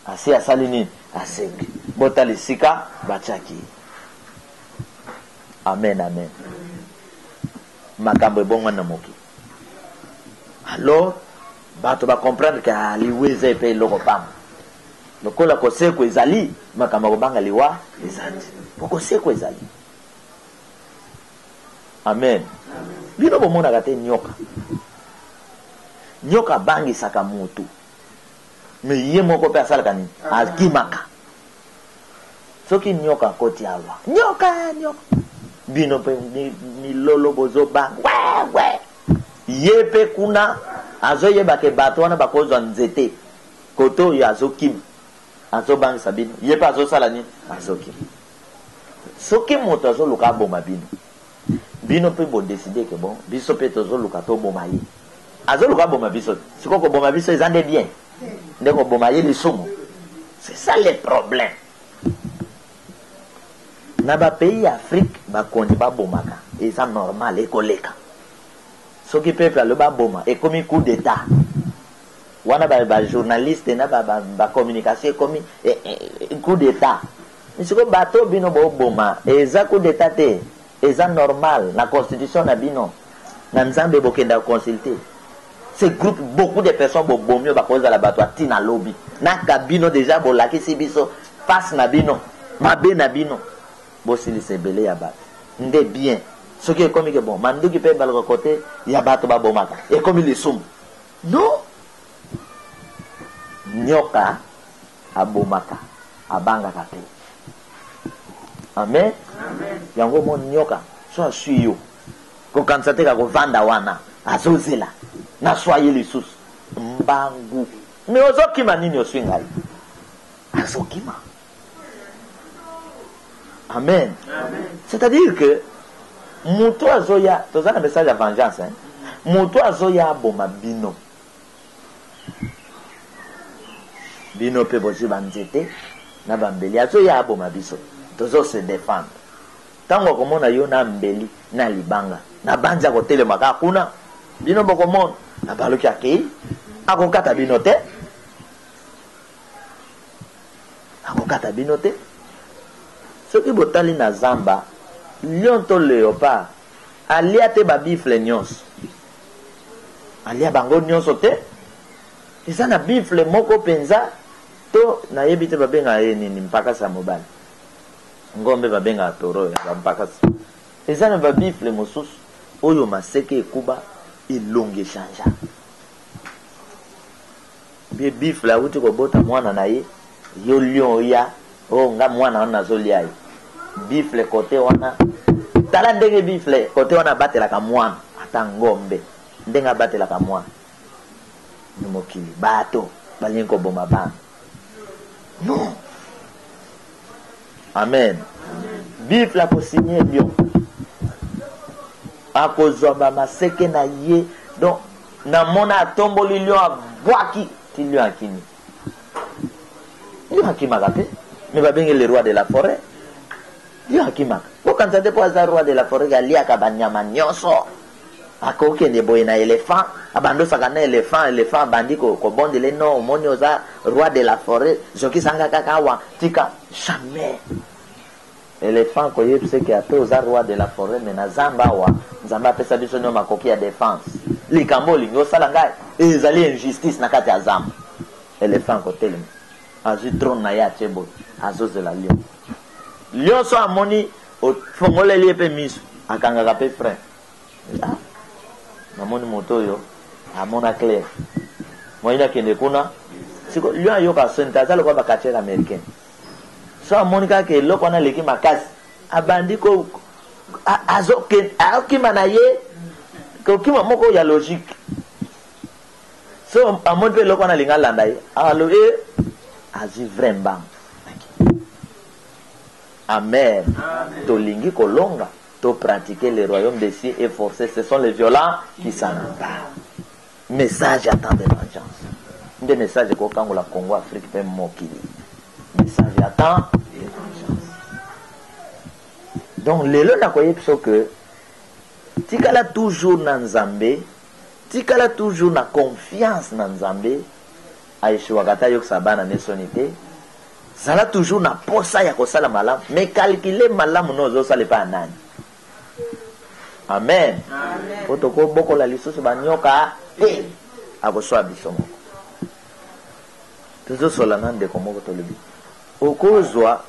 Asi asali nini asengi. Botali sika batiaki. Amen, amen. Makambo ebongo na mokili. Alors bato ba comprendre que liweze pe loko pam. Lokola koseko ezali makambo kobanga liwa ezali. Pokoseko ezali. Amen. Bino bomona kate nyoka. Nyoka bangi saka mutu. Me ye moko pe asala nini? Akimaka. Soki nyoka koti awa. Nyoka. Bino pe ni lolo bozo bang. We. Ye pe kuna azo ye bake bato wana bakozwa nzete. Koto ya azo kim. Azo bang sabino. Ye pa azo sala nini? Azo kim. Soki moto azo luka boma bino. Bino pe bo décider que bon, biso pe tozo luka to boma ye. Azo luka boma biso. Siko ko boma biso ezande bien. Ndeko boma ye lisumu. C'est ça le problème. Na ba pays Afrique ba kondi ba bomaka. Et ça normal ekoleka. Soki peuple alo ba boma et comme coup d'état. Wana ba journaliste na ba communication comme coup d'état. Siko bato bino bo boma et ça coup d'état te. Et ça normal, la constitution na bino, na nzambe bokenda consulter. Ce groupe, beaucoup de personnes bon mieux ba cause la batwa tina lobby. Na kabino déjà bo laki si biso face na bino, mabe na bino. Bo sili se belé ya bat. Ndé bien. Ce qui est comme que bon, mandu qui peut bal côté, ya bato ba bomaka. Et comme il est soum. Non. Nyoka abomaka, abanga kape. Amen. Yango mon nyoka so suyo ko kansate ka ko vanda wana azozela na soye lisusu mbangu me ozokima nini oswingai azokima. Amen. C'est-à-dire que muto azoya tozana message de vengeance hein. Muto azoya boma bino pe bozi banzete na bambeli azoya boma biso tozo se défendre. Tango komona yo na mbeli na libanga na banja ko telemaka kuna bino bokomona na baloki akei akokata bino te soki botali na zamba lion to léopard alia te babifle nyonso alia bango nyonso te eza na bifle moko penza to nayebi te babenga ye nini mpaka sa mobali ngombe babenga toro ya mpaka eza na babifle mosusu oyo maseke ekuba elonge chanja bifle awuti kobota mwana na ye yo lion ya nga mwana wana nazolia ye bifle kote wana tala ndenge bifle kote wana batelaka mwana ata ngombe ndenge abatelaka mwana ni mokili bato balingi koboma bana non. Amen. Bifle a signé bien. A kozwa ba maseke na ye. Donc na mona tombo lion a boaki ti lion akini. Lion akimaka te. Mais ba bengi le roi de la forêt. Lion akimaka. Ko quand ça dépose le roi de la forêt galia ka banyama nyonso. Akoke ne boye na éléphant, abando saka na éléphant bandi ko bondele no moni oza roi de la forêt, joki sanga kaka wa tika jamais. Éléphant ko yebse ki ato oza roi de la forêt mais na zamba wa nzamba pesa biso no makoki ya défense. Likambo lingo sala ngai ezali injustice na kati ya zamba. Éléphant ko telemi. Azu drone na ya chebo, azoze la lion. Lion so amoni o fongole liepe miso, akanga ka pe frère. Namoni moto yo amona clair moina kende kuna siko lion yo ka senta zalo kwa bakachera américain so monika ke loko na leki makasi abandi ko azoke akima na ye ko kima moko ya logique so amon pe loko na linga landa ye alo azi vraiment. Amen. To lingi kolonga, to pratiquer le royaume des cieux et forcer, ce sont les violents qui s'en emparent. Message attend de vengeance. Des messages de Congo, la Congo, Afrique, même Mokili. Message attend de vengeance. Donc, les gens n'akoye que tikala toujours na Nzambe, tikala toujours na confiance na Nzambe, aishwagata yok sabana nesonite. Zala toujours na posa ya kosala malamu, mais calculer malamu nozo sale pa nani. Amen. Amen. Potoko boko la lisusu banyoka te akoswa biso moko. Tuzo sola nande komoko tolibi. Okozwa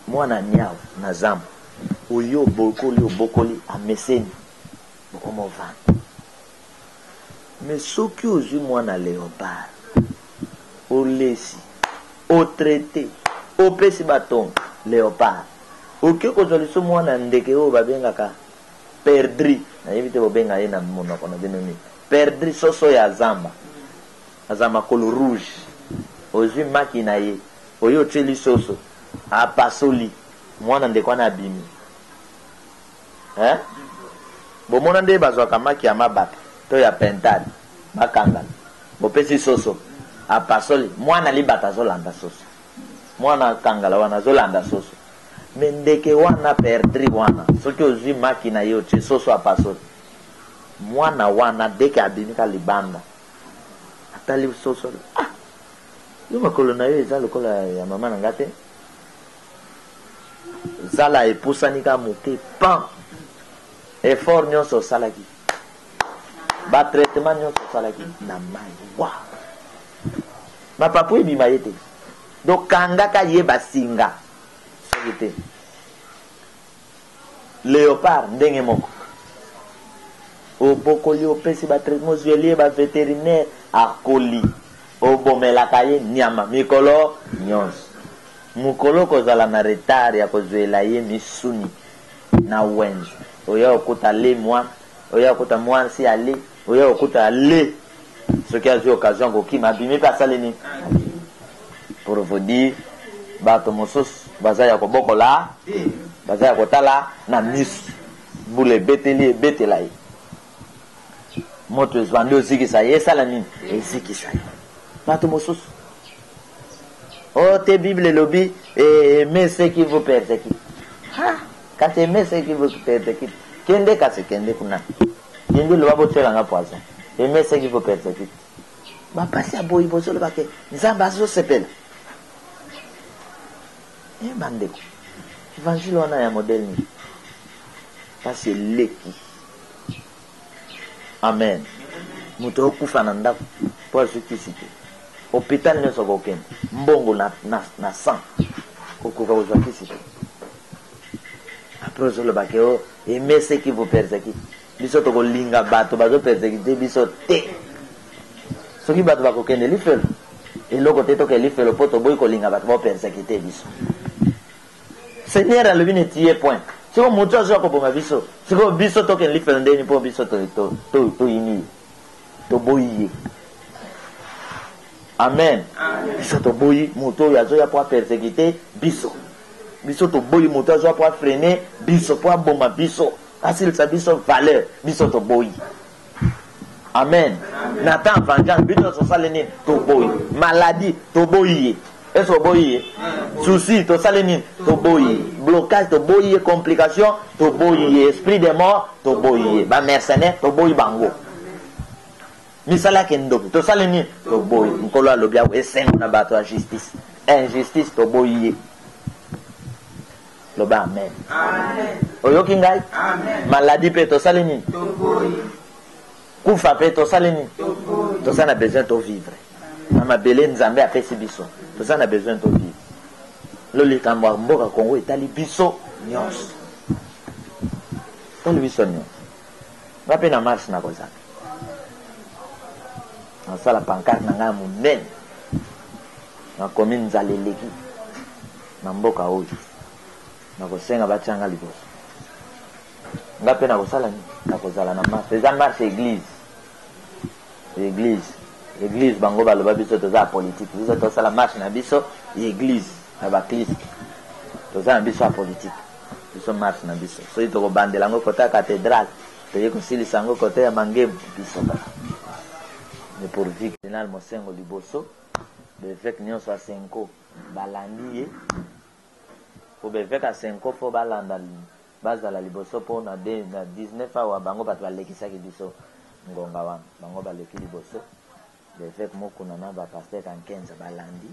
mwana nyao na zamu. Oyo bokoli ameseni. Bokomo vana. Mais soki ozwi mwana léopard. Olesi. Au traité, au pesi baton, léopard. Ok, ko joli so mwana ndeke o babengaka perdri. Na yebite bobenga ye na monoko na denomi. Perdri soso ya zamba. Azamba kolo rouge. Ozwi makina ye. Oyo cheli soso. A pasoli. Mwana ndeko na bimi. Bo mwana nde bazwaka maki ya mabata. To ya pentade. Bakangala. Bo pesi soso. Apasoli mwana libata zolanda soso mwana kangala wana zolanda soso mendeke wana perdri wana soki ozwi makina yo che soso apasoli mwana wana deke abimika libanda atali soso yo makolo na yo eza lokola ya mama na ngate zala epusanika moke pan effort nyonso osalaki batraitement nyonso osalaki na mai wa ma papu ebima ye te donc kangaka ye basinga soki te léopard ndenge moko obokoli opesi batraitement ozweli ye bavétérinaire akoli obomelaka ye nyama mikolo nyonso mokolo kozala na retard ya kozwela ye misuni na wenze oya okuta le mwana oya okuta mwansi ale oya okuta le ce qui a eu occasion kokima abimi pe asaleni pour vous dire bato mosusu baza ya kobokola baza ya kotala na misu bule beteli ebetela ye moto ezwandi ozikisa ye esala nini ezikisa ye bato mosusu te bible elobi aimez ceux qui vous persécutent quand aimez ceux qui vous persécutent kende kasi kende kuna kende loba botelanga poison aimez ceux qui vous persécutent bapasi aboyi bozoloba ke nzambe azosepela bandeko évangile wana ya modele nini pasi eleki amen moto okufa na ndako po azwikisi te hôpital nyonso kokende mbongo na sang kokoka kozwa kisi te apres ozoloba ke aimez ceux qui vous persécutent biso tokolinga bato bazopersécute biso te soki bato bakokende lifelo eloko te toke lifelo po toboyi kolinga bato bapersécute biso seigneur alobi neti ye point siko moto azwa koboma biso siko biso tokende lifelo ndeni mpo biso toyini ye toboyi ye amen biso toboyi moto oyo azoya po apersécute biso toboyi moto azoya po afrene biso po aboma biso asilisa biso valeur biso toboyi amen na temps vengeance biso tosali nini toboyi maladie toboyi ye est-ce toboyi ye souci tosali nini toboyi blocage toboyi ye complication toboyi ye esprit de mort toboyi ye bamercenaire toboyi bango misala kendoki tosali nini toboyi nkolo alobi awo esengo na bato ya justice injustice toboyi ye loba amen oyoki ngai maladie pe tosali nini kufa pe tosali nini toza na besoin tovivre na mabele nzambe apesi biso toza na besoin tovivre lo likambo ya mboka kongo etali biso nyonso tali biso nyonso nga mpe na marche na kozala nasala pancarte na ngai monene nakomi nzala eleki na mboka oyo nakosenga batianga liboso nga mpe nakosala nini nakozala na marche eza marche église bango baloba biso toza politique biso tosala marche na biso église na bakristo toza na biso ya politique biso marche na biso soki tokobandela yango kote ya cathédrale toye kosilisa yango kote ya mangemu biso kaka mais pourvu final mosengo liboso beveke nyonso ya senko balandi ye po beveke ya senko fo balanda bazala liboso mpo na 19 awa bango bato balekisaki biso ngonga wana bango baleki liboso beveke mokuna na bapaster kan 15 balandi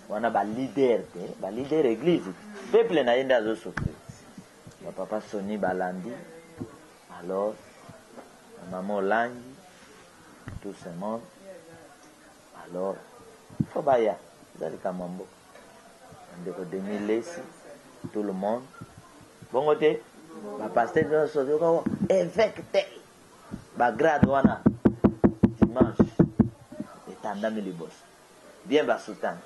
wana balider te balider église peuple na ye nde azosofri bapapa soni balandi alors mama olangi tout ce monde alors fo baya eza likambo ya mboka ndeko 2000 tout le monde bongo te bapaster nyonso yoko évêque tel bagrade wana dimanche etandami liboso bien basutani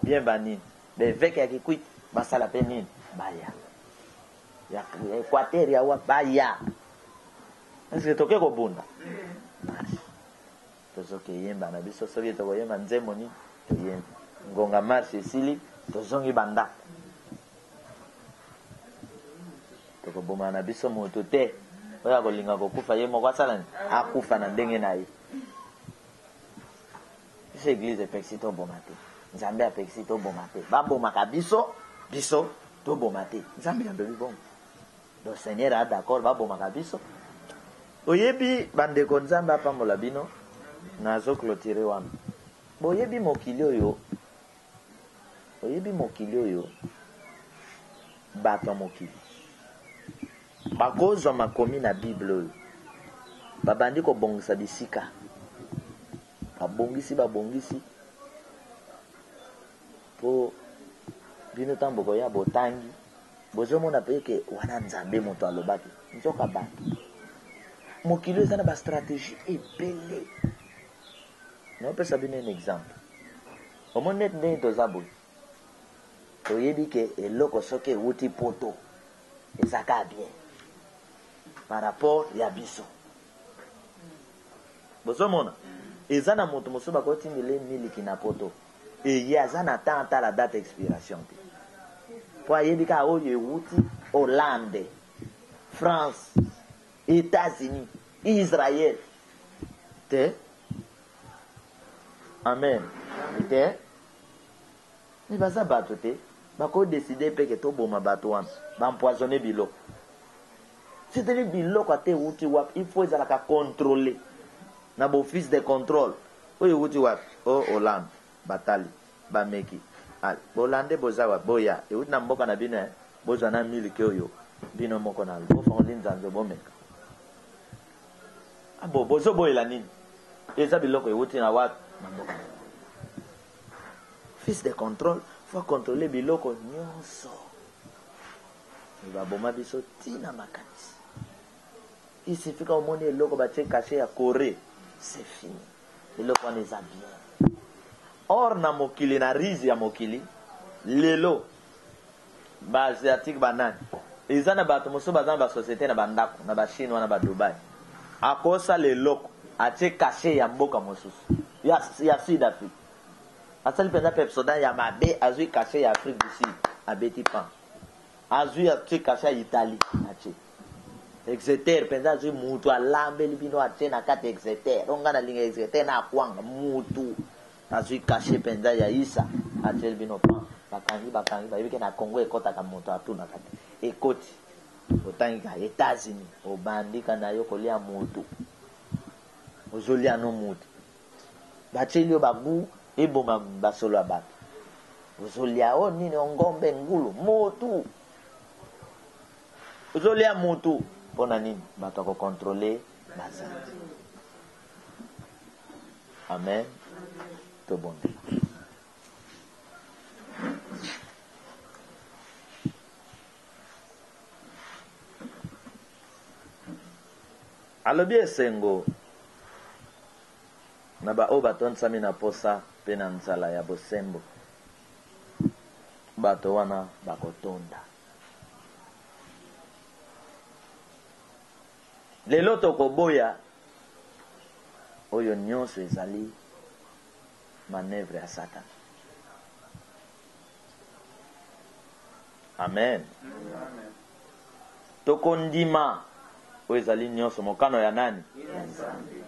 bien banini beveke ya kikuiti basala mpe nini baya ya équateur yawa baya eske toke kobunda marche tozokeyemba na biso soki tokoyemba nzembo nini toyemba ngonga marche esili tozongi bandako tokoboma na biso moto te oyo akolinga kokufa ye moko asala nini akufa na ndenge na ye biso église epekisi toboma te nzambe apekisi toboma te babomaka biso toboma te nzambe yambebi bongo donc seigneur a d'accord babomaka biso oyebi bandeko nzambe apambola bino nazoclotire wana boyebi mokili oyo bato ya mokili bakozwa makomi na bible oyo babandi kobongisa bisika babongisi po bino ntango bokoya botangi bozomona mpe ke wana nzambe moto alobaki nzoka bato mokili eza na bastratégie ebele naopesa bino un exemple omoni neti ndenge toza boye toyebi ke eloko soki ewuti poto ezaka bien par rapport ya biso bozomona eza na moto mosusu bakotindele miliki na poto eye aza na temps atala date expiration te po ayebi kaka oyo ewuti Hollande, France, États-Unis, Israël te amen te ni baza bato te bakodeside peke toboma bato wana bampoisonne biloko c'est-à-dire biloko ate ewuti wapi il faut ezalaka contrôler na baoffice de contrôle oyo ewuti wapi o Hollande batali bameki bolande boza wapi boya ewuti na mboka na bino bozwa na miliki oyo bino moko na bofongoli nzanzo bomeka abo bozoboyela nini eza biloko ewuti na wapi na mboka na fils de contrôle faut contrôler biloko nyonso baboma biso tina makanisi isifika omoni eloko batie caché ya Corée c'est fini eloko wana eza bien or na mokili na rizi ya mokili lelo baasiatique banani eza na bato mosusu baza na basociété na bandako na bachine wana badubai akosala eloko atie caché ya mboka mosusu ya sud afrique asali mpenza pepsodan ya mabe azwi caché ya afrique du sud abeti pan azwi atie caché ya italie atie exeter mpenza azwi mutu alambeli bino atie na kati exeter onga na linga exeter na akwanga mutu azwi caché mpenza ya isa atieli bino pan bakangi bayebike na Congo ekotaka moto atuna kati ekoti otangika États-Unis obandika na yo kolia mutu ozolia no mutu batieli yo babu eboma basolo ya bato ozolia o nini ongombe ngulu mutu ozolia mutu mpona nini bato akokontrole bazali amen tobonde alobi esengo na baoyo batondisami na posa mpe na nzala ya bosembo bato wana bakotonda. Lelo tokoboya oyo nyonso ezali manœuvre ya Satan. Amen. Amen. Tokondima oyo ezali nyonso mokano ya nani? Ya Nzambe.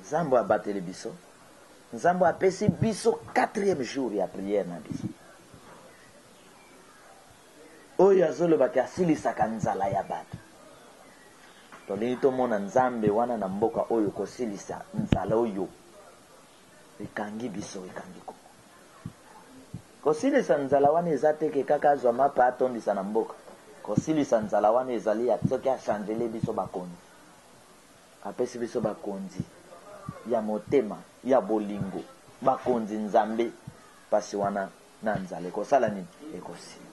Nzambe abateli biso. Nzambe apesi biso 4e jour ya prière na biso. Oyo azolobaki asilisaka nzala ya bato. Tolingi tomona Nzambe wana na mboka oyo kosilisa nzala oyo ekangi biso ekangi Kongo. Kosilisa nzala wana eza teke kaka azwa mapa atondisa na mboka. Kosilisa nzala wana ezali ya soki achangele biso bakonzi. Apesi biso bakonzi ya motema ya bolingo, bakonzi Nzambe pasi wana na nzala ekosala nini? Ekosila.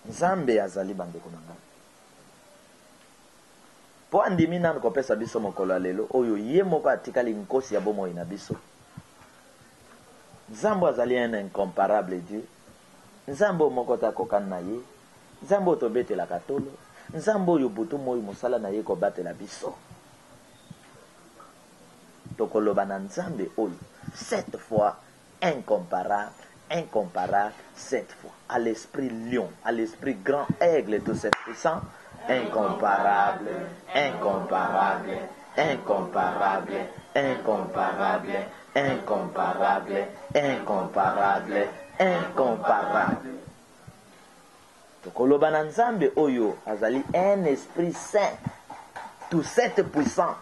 Nzambe azali bandeko na ngai. Po andimi nanu kopesa biso mokolo lelo oyo ye moko atikali nkosi ya bomoi na biso. Nzambe azali un incomparable Dieu. Nzambe moko takokana na ye. Nzambe tobetela katolo. Nzambe oyo butu moi mosala na ye kobatela biso. Tokoloba na Nzambe oyo 7 fois incomparable, incomparable 7 fois. À l'esprit lion, à l'esprit grand aigle de cette puissance, incomparable, incomparable, incomparable, incomparable, incomparable, incomparable, incomparable. Tokoloba na Nzambe oyo azali un esprit saint, tout 7 puissant.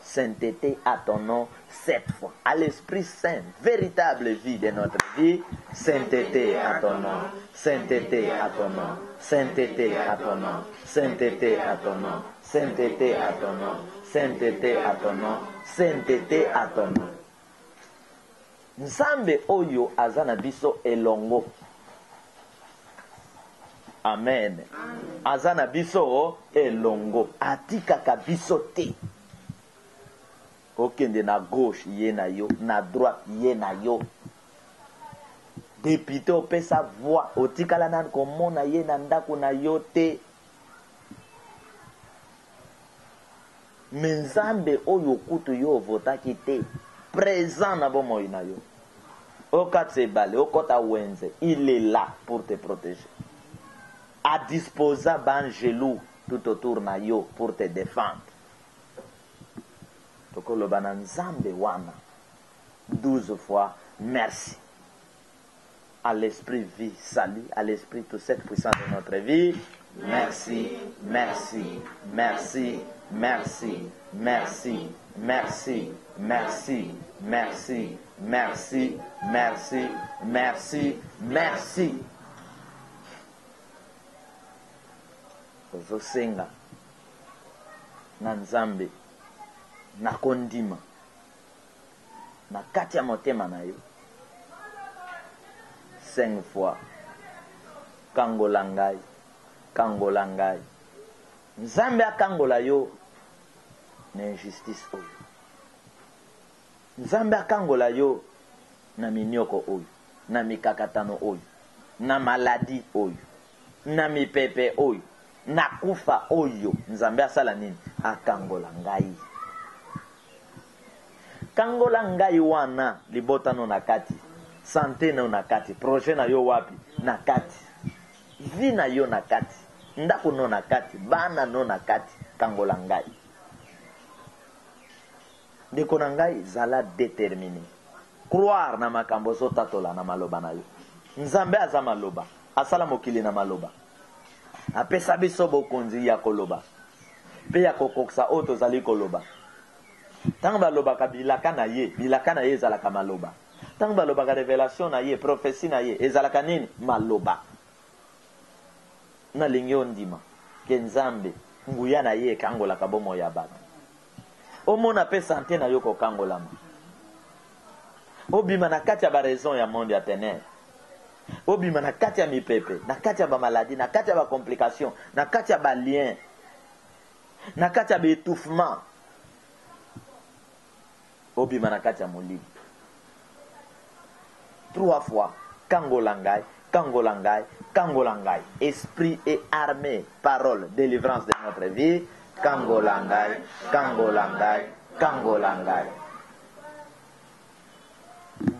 Sainteté à ton nom 7 fois. À l'Esprit Saint, véritable vie de notre vie. Sainteté à ton nom. Sainteté à ton nom. Sainteté à ton nom. Sainteté à ton nom. Sainteté à ton nom. Sainteté à ton nom. Sainteté à ton nom. Nzambe oyo azana biso elongo. Amen. Azana biso elongo. Atikaka biso te. Okende na gauche ye na yo, na droite ye na yo. Député opesa voix, otikala nan komona ye na ndako na yo te. Nzambe oyo kutu yo votaki te, présent na bomoi na yo. Okatse bale, okota wenze, il est là pour te protéger. A disposa bangelou tout autour na yo pour te défendre. Tokoloba na Nzambe wana 12 fois merci. À l'esprit vie, salut, à l'esprit tout cette puissance de notre vie. Merci, merci, merci, merci, merci, merci, merci, merci, merci, merci, merci, merci. Ozosenga na Nzambe na kondima na kati ya motema na yo 5 fois kangola ngai, kangola ngai. Nzambe akangola yo na injustice oyo. Nzambe akangola yo na minioko oyo, na mikakatano oyo, na maladi oyo, na mipepe oyo, na kufa oyo. Nzambe asala nini? Akangola ngai. Kangola ngai wana libota no na kati, santé no na kati, projet na yo wapi na kati, vie na yo na kati, ndako no na kati, bana no na kati. Kangola ngai. Ndeko na ngai zala déterminé croire na makambo zotatola na maloba na yo. Nzambe aza maloba, asala mokili na maloba, apesa biso bokonzi ya koloba pe ya kokoksa oyo tozali koloba. Tango balobaka bilaka na ye ezalaka maloba. Tango balobaka révélation na ye, prophétie na ye ezalaka nini? Maloba. Na lingi ondima ke Nzambe nguya na ye ekangolaka bomoi ya bato. Omona pe santé na yo kokangolama. Obima na kati ya ba raison ya monde ya ténèbres. Obima na kati ya mipepe, na kati ya ba maladie, na kati ya ba complication, na kati ya ba lien, na kati ya ba étouffement. obima na kati ya molili. 3 fois kangolangai, kangolangai, kangolangai. Esprit et armée, parole, délivrance de notre vie. Kangolangai, kangolangai, kangolangai.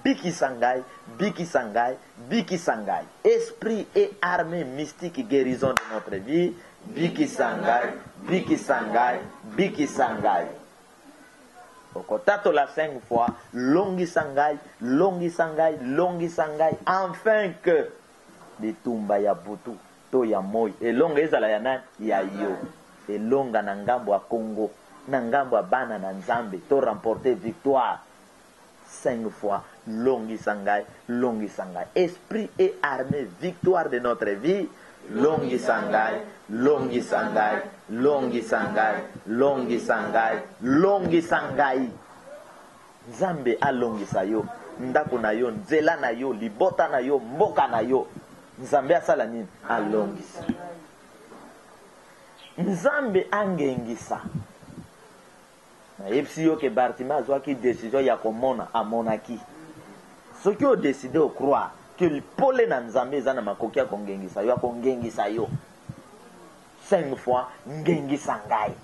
Biki sangai, biki sangai, biki sangai. Esprit et armée mystique guérison de notre vie. Biki sangai, biki sangai, biki sangai. Okotato la 5 fois, longi sangai, longi sangai, longi sangai, afin que bitumba ya butu, to ya moi, elonga ezala ya nani, ya yo, elonga na ngambo ya Congo, na ngambo ya bana na Nzambe, to remporter victoire. 5 fois, longi sangai, longi sangai. Esprit et armée, victoire de notre vie. Longi sangai, longi sangai, longi sangai, longi sangai, longi sangai. Nzambe alongisa yo, ndako na yo, nzela na yo, libota na yo, mboka na yo. Nzambe asala nini? Alongisa. Nzambe angengisa. Na yepsi yo ke Bartima azwaki décision ya komona amonaki. Soki o décider o croire que le pole na Nzambe eza na makoki ya kongengisa yo, akongengisa yo 5 fois. Ngengisa ngai.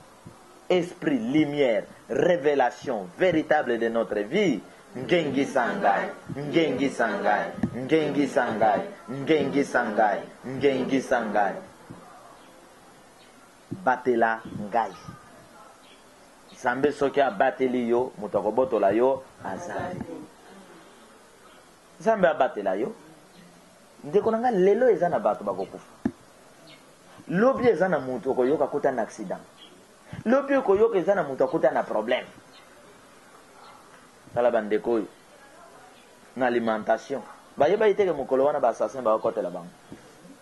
Esprit, lumière, révélation véritable de notre vie. Ngengisa ngai, ngengisa ngai, ngengisa ngai, ngengisa ngai, ngengisa ngai. Batela ngai. Nzambe soki abateli yo, moto akobotola yo azali. Nzambe abatela yo, ndeko nanga lelo eza na bato bakokufa. Lobi eza na mutu okoyoka kuta na accident. Lobi okoyoka eza na mutu akuta na problème. Tala bandeko na alimentation. Bayeba iteke mokolo wana ba assassin ba okotela bango.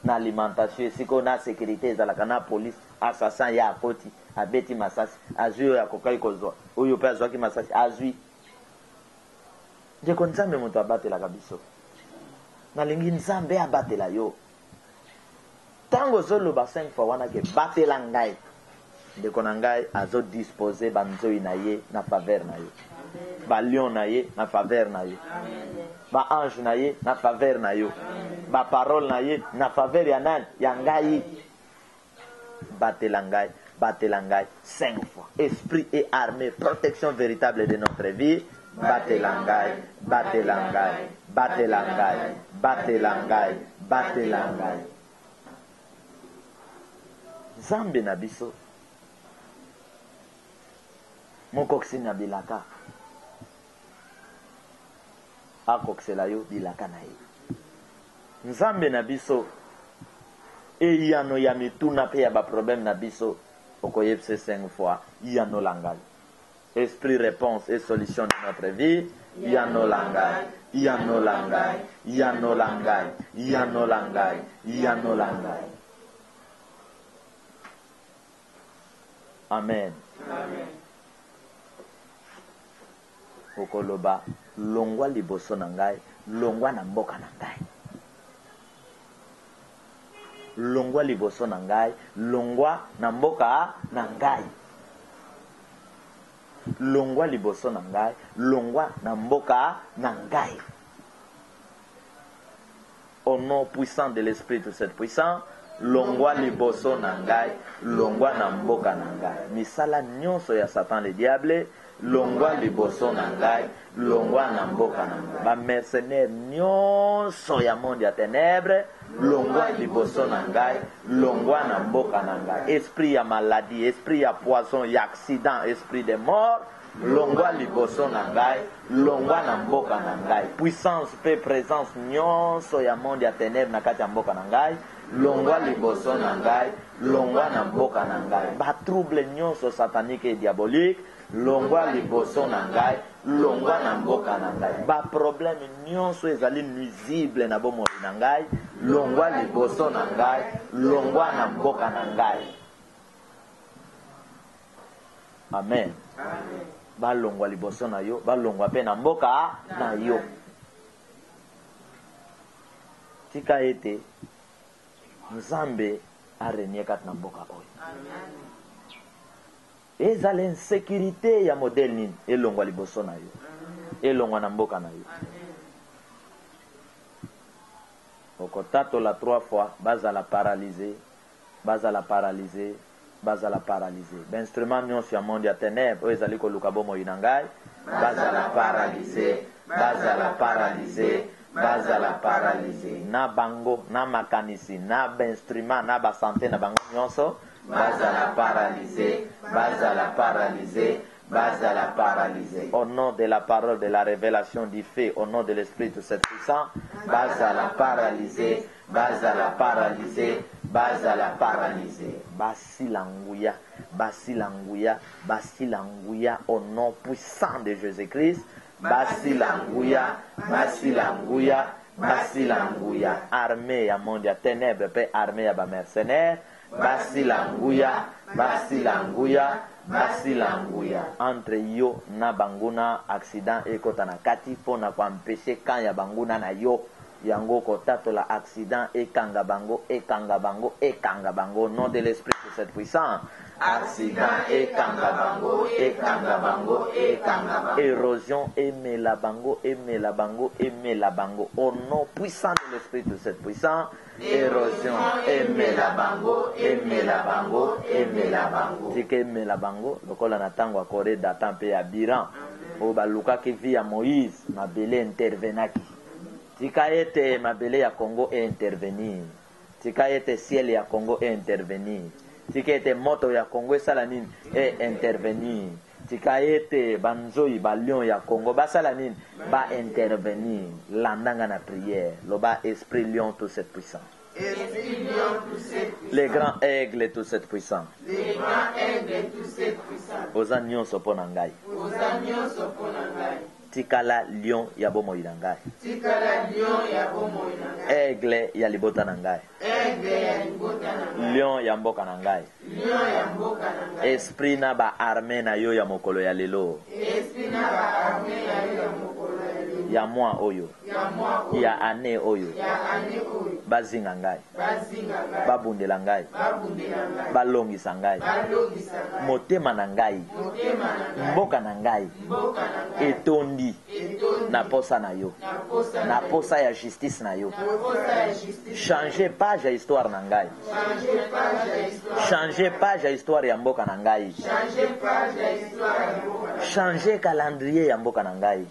Na alimentation siko na sécurité ezalaka na police, assassin ya akoti abeti masasi azwi ya kokai kozwa. Oyo pe azwaki masasi azwi. Ndeko Nzambe moto abatela kabiso. Nalingi Nzambe abatela yo. Tango zolo ba 5 fois wana ke batela ngai. Ndeko na ngai azo disposer banzoi na ye na faveur na yo. Ba lion na ye na faveur na yo. Ba ange na ye na faveur na yo. Ba parole na ye na faveur ya nani? Ya ngai. Batela ngai, batela ngai 5 fois. Esprit et armée, protection véritable de notre vie. Batelangai, batelangai, batelangai, batelangai, batelangai. Nzambe na biso mokoksi na bilaka akoksela yo bilaka na ye. Nzambe na biso eyano ya mituna pe ya ba problème na biso okoyebse 5 fois yano langai. Esprit, réponse et solution de notre vie. Yano langai, yano langai, yano langai, yano langai, yano langai. Amen. Amen. Okoloba longwa liboso na ngai, longwa na mboka na ngai. Longwa liboso na ngai, longwa na mboka na ngai. Longwa liboso na ngai, longwa na mboka na ngai. Au nom puissant de l'Esprit de cette puissance, longwa liboso na ngai, longwa na mboka na ngai. Misala nyonso ya Satan le diable, longwa liboso na ngai, longwa na mboka na ngai. Ba mercenaire nyonso ya monde ya ténèbres, longwa liboso na ngai, longwa na mboka na ngai. Esprit ya maladie, esprit ya poison, ya accident, esprit de mort, longwa liboso na ngai, longwa na mboka na ngai. Puissance pe présence nyonso ya monde ya ténèbres na kati ya mboka na ngai, longwa liboso na ngai, longwa na mboka na ngai. Ba trouble nyonso satanique et diabolique, longwa liboso na ngai, longwa na mboka na ngai. Ba problème nyonso ezali nuisible na bomoi na ngai, longwa liboso na ngai, longwa na mboka na ngai. Amen. Amen. Ba longwa liboso na yo, ba longwa pe na mboka na yo. Tika ete Nzambe arenie kati na mboka oyo. Amen. eza l'insécurité ya modèle nini elongwa liboso na yo elongwa na mboka na yo okotatola 3 fois bazala paralysé bazala paralysé bazala paralysé bainstrument nyonso ya monde ya ténèbre oyo ezali koluka bomoi na ngai bazala paralysé bazala paralysé bazala paralysé na bango na makanisi na bainstrument na basanté na bango nyonso bazala paralysé bazala paralysé bazala paralysé au nom de la parole de la révélation du fait au nom de l'esprit de cette puissance bazala paralysé bazala paralysé bazala paralysé basilanguya basilanguya basilanguya au nom puissant de Jésus-Christ basilanguya basilanguya basilanguya armée ya monde ya ténèbres pe armée ya ba mercenaires basilanguya basilanguya basilanguya entre yo na banguna accident ekota na kati pona kwa mpeshe kan ya banguna na yo yango kotatola accident ekanga bango ekanga bango ekanga bango au nom de l'esprit de cette puissance accident ekanga bango ekanga bango ekanga bango érosion emela bango emela bango emela bango au nom puissant de l'esprit de cette puissance érosion emela bango emela bango emela bango tika emela bango lokola na tango akore datan mpe ya biran oyo balukaki vi ya Moïse mabele intervenaki tika ete mabele ya Congo intervenir tika ete ciel ya Congo intervenir tika ete moto ya Congo esala nini intervenir tika ete banzoi ba lion ya Congo basala nini ba intervenir landanga na prière loba esprit lion toute cette puissance les grands aigles toute cette puissance les grands aigles toute cette puissance oza nyonso pona ngai tikala lion ya bomoi na ngai tikala lion ya bomoi na ngai aigle ya libota na ngai aigle ya libota na ngai lion ya mboka na ngai lion ya mboka na ngai esprit na ba armée na yo ya mokolo ya lelo esprit na ba armée na yo ya mokolo ya lelo ya moi oyo ya année oyo bazinga ngai babundela ngai balongisa ngai motema na ngai mboka na ngai etondi na posa na yo na posa ya justice na yo changer page ya histoire na ngai changer page ya histoire ya mboka na ngai changer calendrier ya mboka na ngai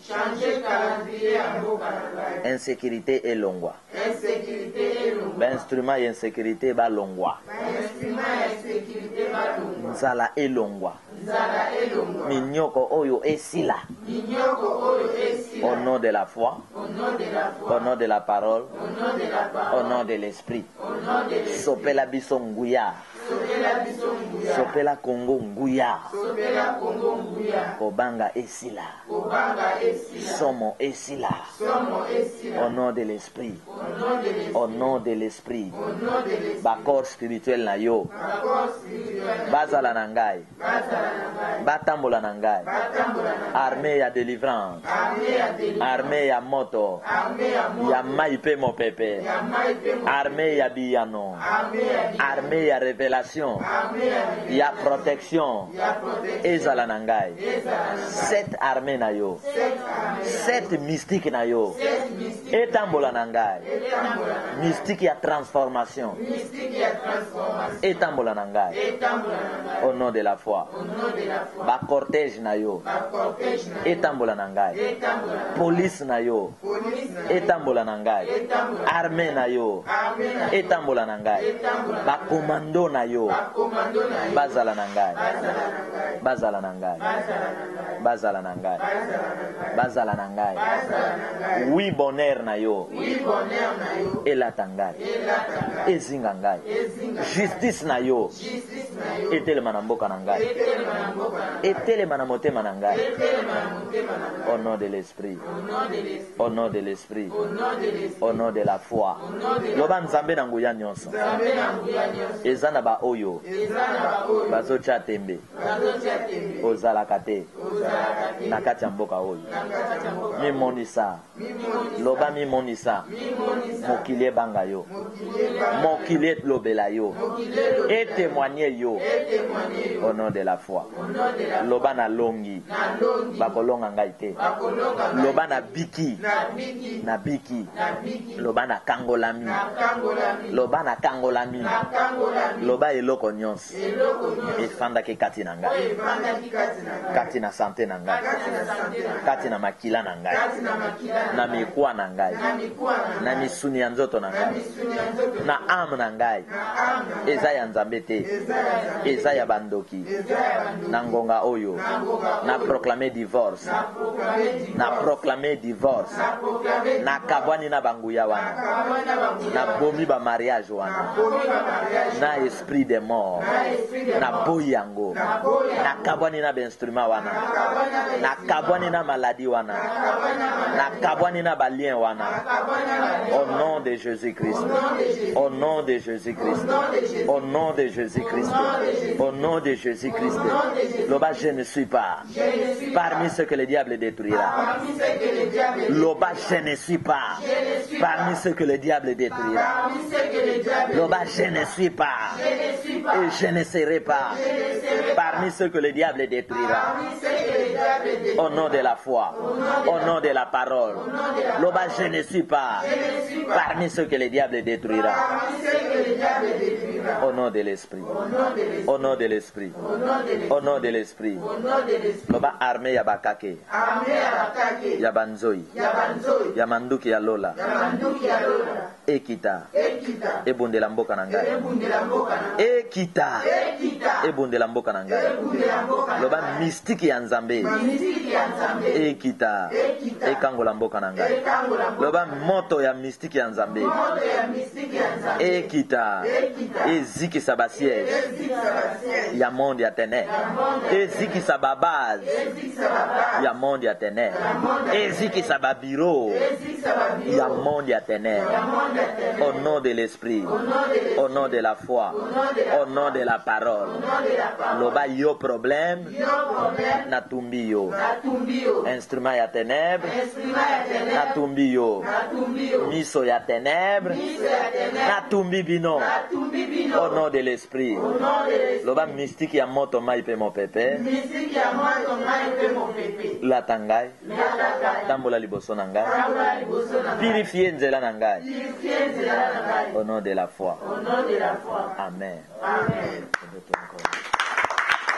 insécurité elongwa bainstrument ya insécurité balongwa nzala elongwa minyoko oyo esila au nom de la foi au nom de la parole au nom de l'esprit sopela biso nguya sopela Congo nguya kobanga esila somo esila au nom de l'esprit au nom de l'esprit bakor spirituel na yo bazala na ngai batambola na ngai armée ya délivrance armée ya moto ya mai pe mopepe armée ya biyano armée ya révélation ya protection ezala na ngai cette armée na yo cette mystique na yo etambola na ngai mystique ya transformation etambola na ngai au nom de la foi ba cortège na yo etambola na ngai police na yo etambola na ngai armée na yo etambola na ngai ba commando na yo bazala na ngai bazala na ngai bazala na ngai bazala na ngai oui bonheur na yo elata ngai ezinga ngai justice na yo etelema na mboka na ngai etelema na motema na ngai au nom de l'esprit au nom de l'esprit au nom de la foi loba nzambe na nguya nyonso eza na ba oyo yo bazotya tembe ozalaka te na kati ya mboka oyo mimonisa loba mimonisa mokili ebanga yo mokili elobela yo etémoigner yo au nom de la foi loba na longi bakolonga ngai te loba na biki loba na kangolami loba na kangolami loba eloko nyonso efandaki kati na ngai kati na sante na ngai kati na makila na ngai na mikwa na ngai na misuni ya nzoto na ngai na ame na ngai eza ya nzambe te eza ya bandoki na ngonga oyo na proclamer divorce na kabwani na banguya wana na bomi ba mariage wana na esprit de mort na boyi yango na kabwani na instrument wana na kabwani na maladie wana na kabwani na balien wana au nom de Jésus-Christ au nom de Jésus-Christ au nom de Jésus-Christ au nom de Jésus-Christ loba je ne suis pas parmi ceux que le diable détruira loba je ne suis pas parmi ceux que le diable détruira loba je ne suis pas et je ne serai pas parmi ceux que le diable détruira au nom de la foi au nom de la parole loba je ne suis pas parmi ceux que le diable détruira au nom de l'esprit au nom de l'esprit au nom de l'esprit loba armée ya bakake ya banzoi ya manduki ya lola ekita ebundela mboka na ngai ekita ebundela mboka na ngai loba mystike ya nzambe ekita ekangola mboka na ngai loba moto ya mystike ya nzambe ekita ezikisa basiège ya monde ya ténèbres ezikisa babase ya monde ya ténèbres ezikisa babiro ya monde ya ténèbres au nom de l'esprit au nom de la foi au nom de la parole loba yo problème natumbi yo instrument ya ténèbres natumbi yo miso ya ténèbres natumbi bino au nom de l'esprit loba mystique ya moto mai pe mo pepe lata ngai tambola liboso na ngai purifie nzela na ngai au nom de la foi amen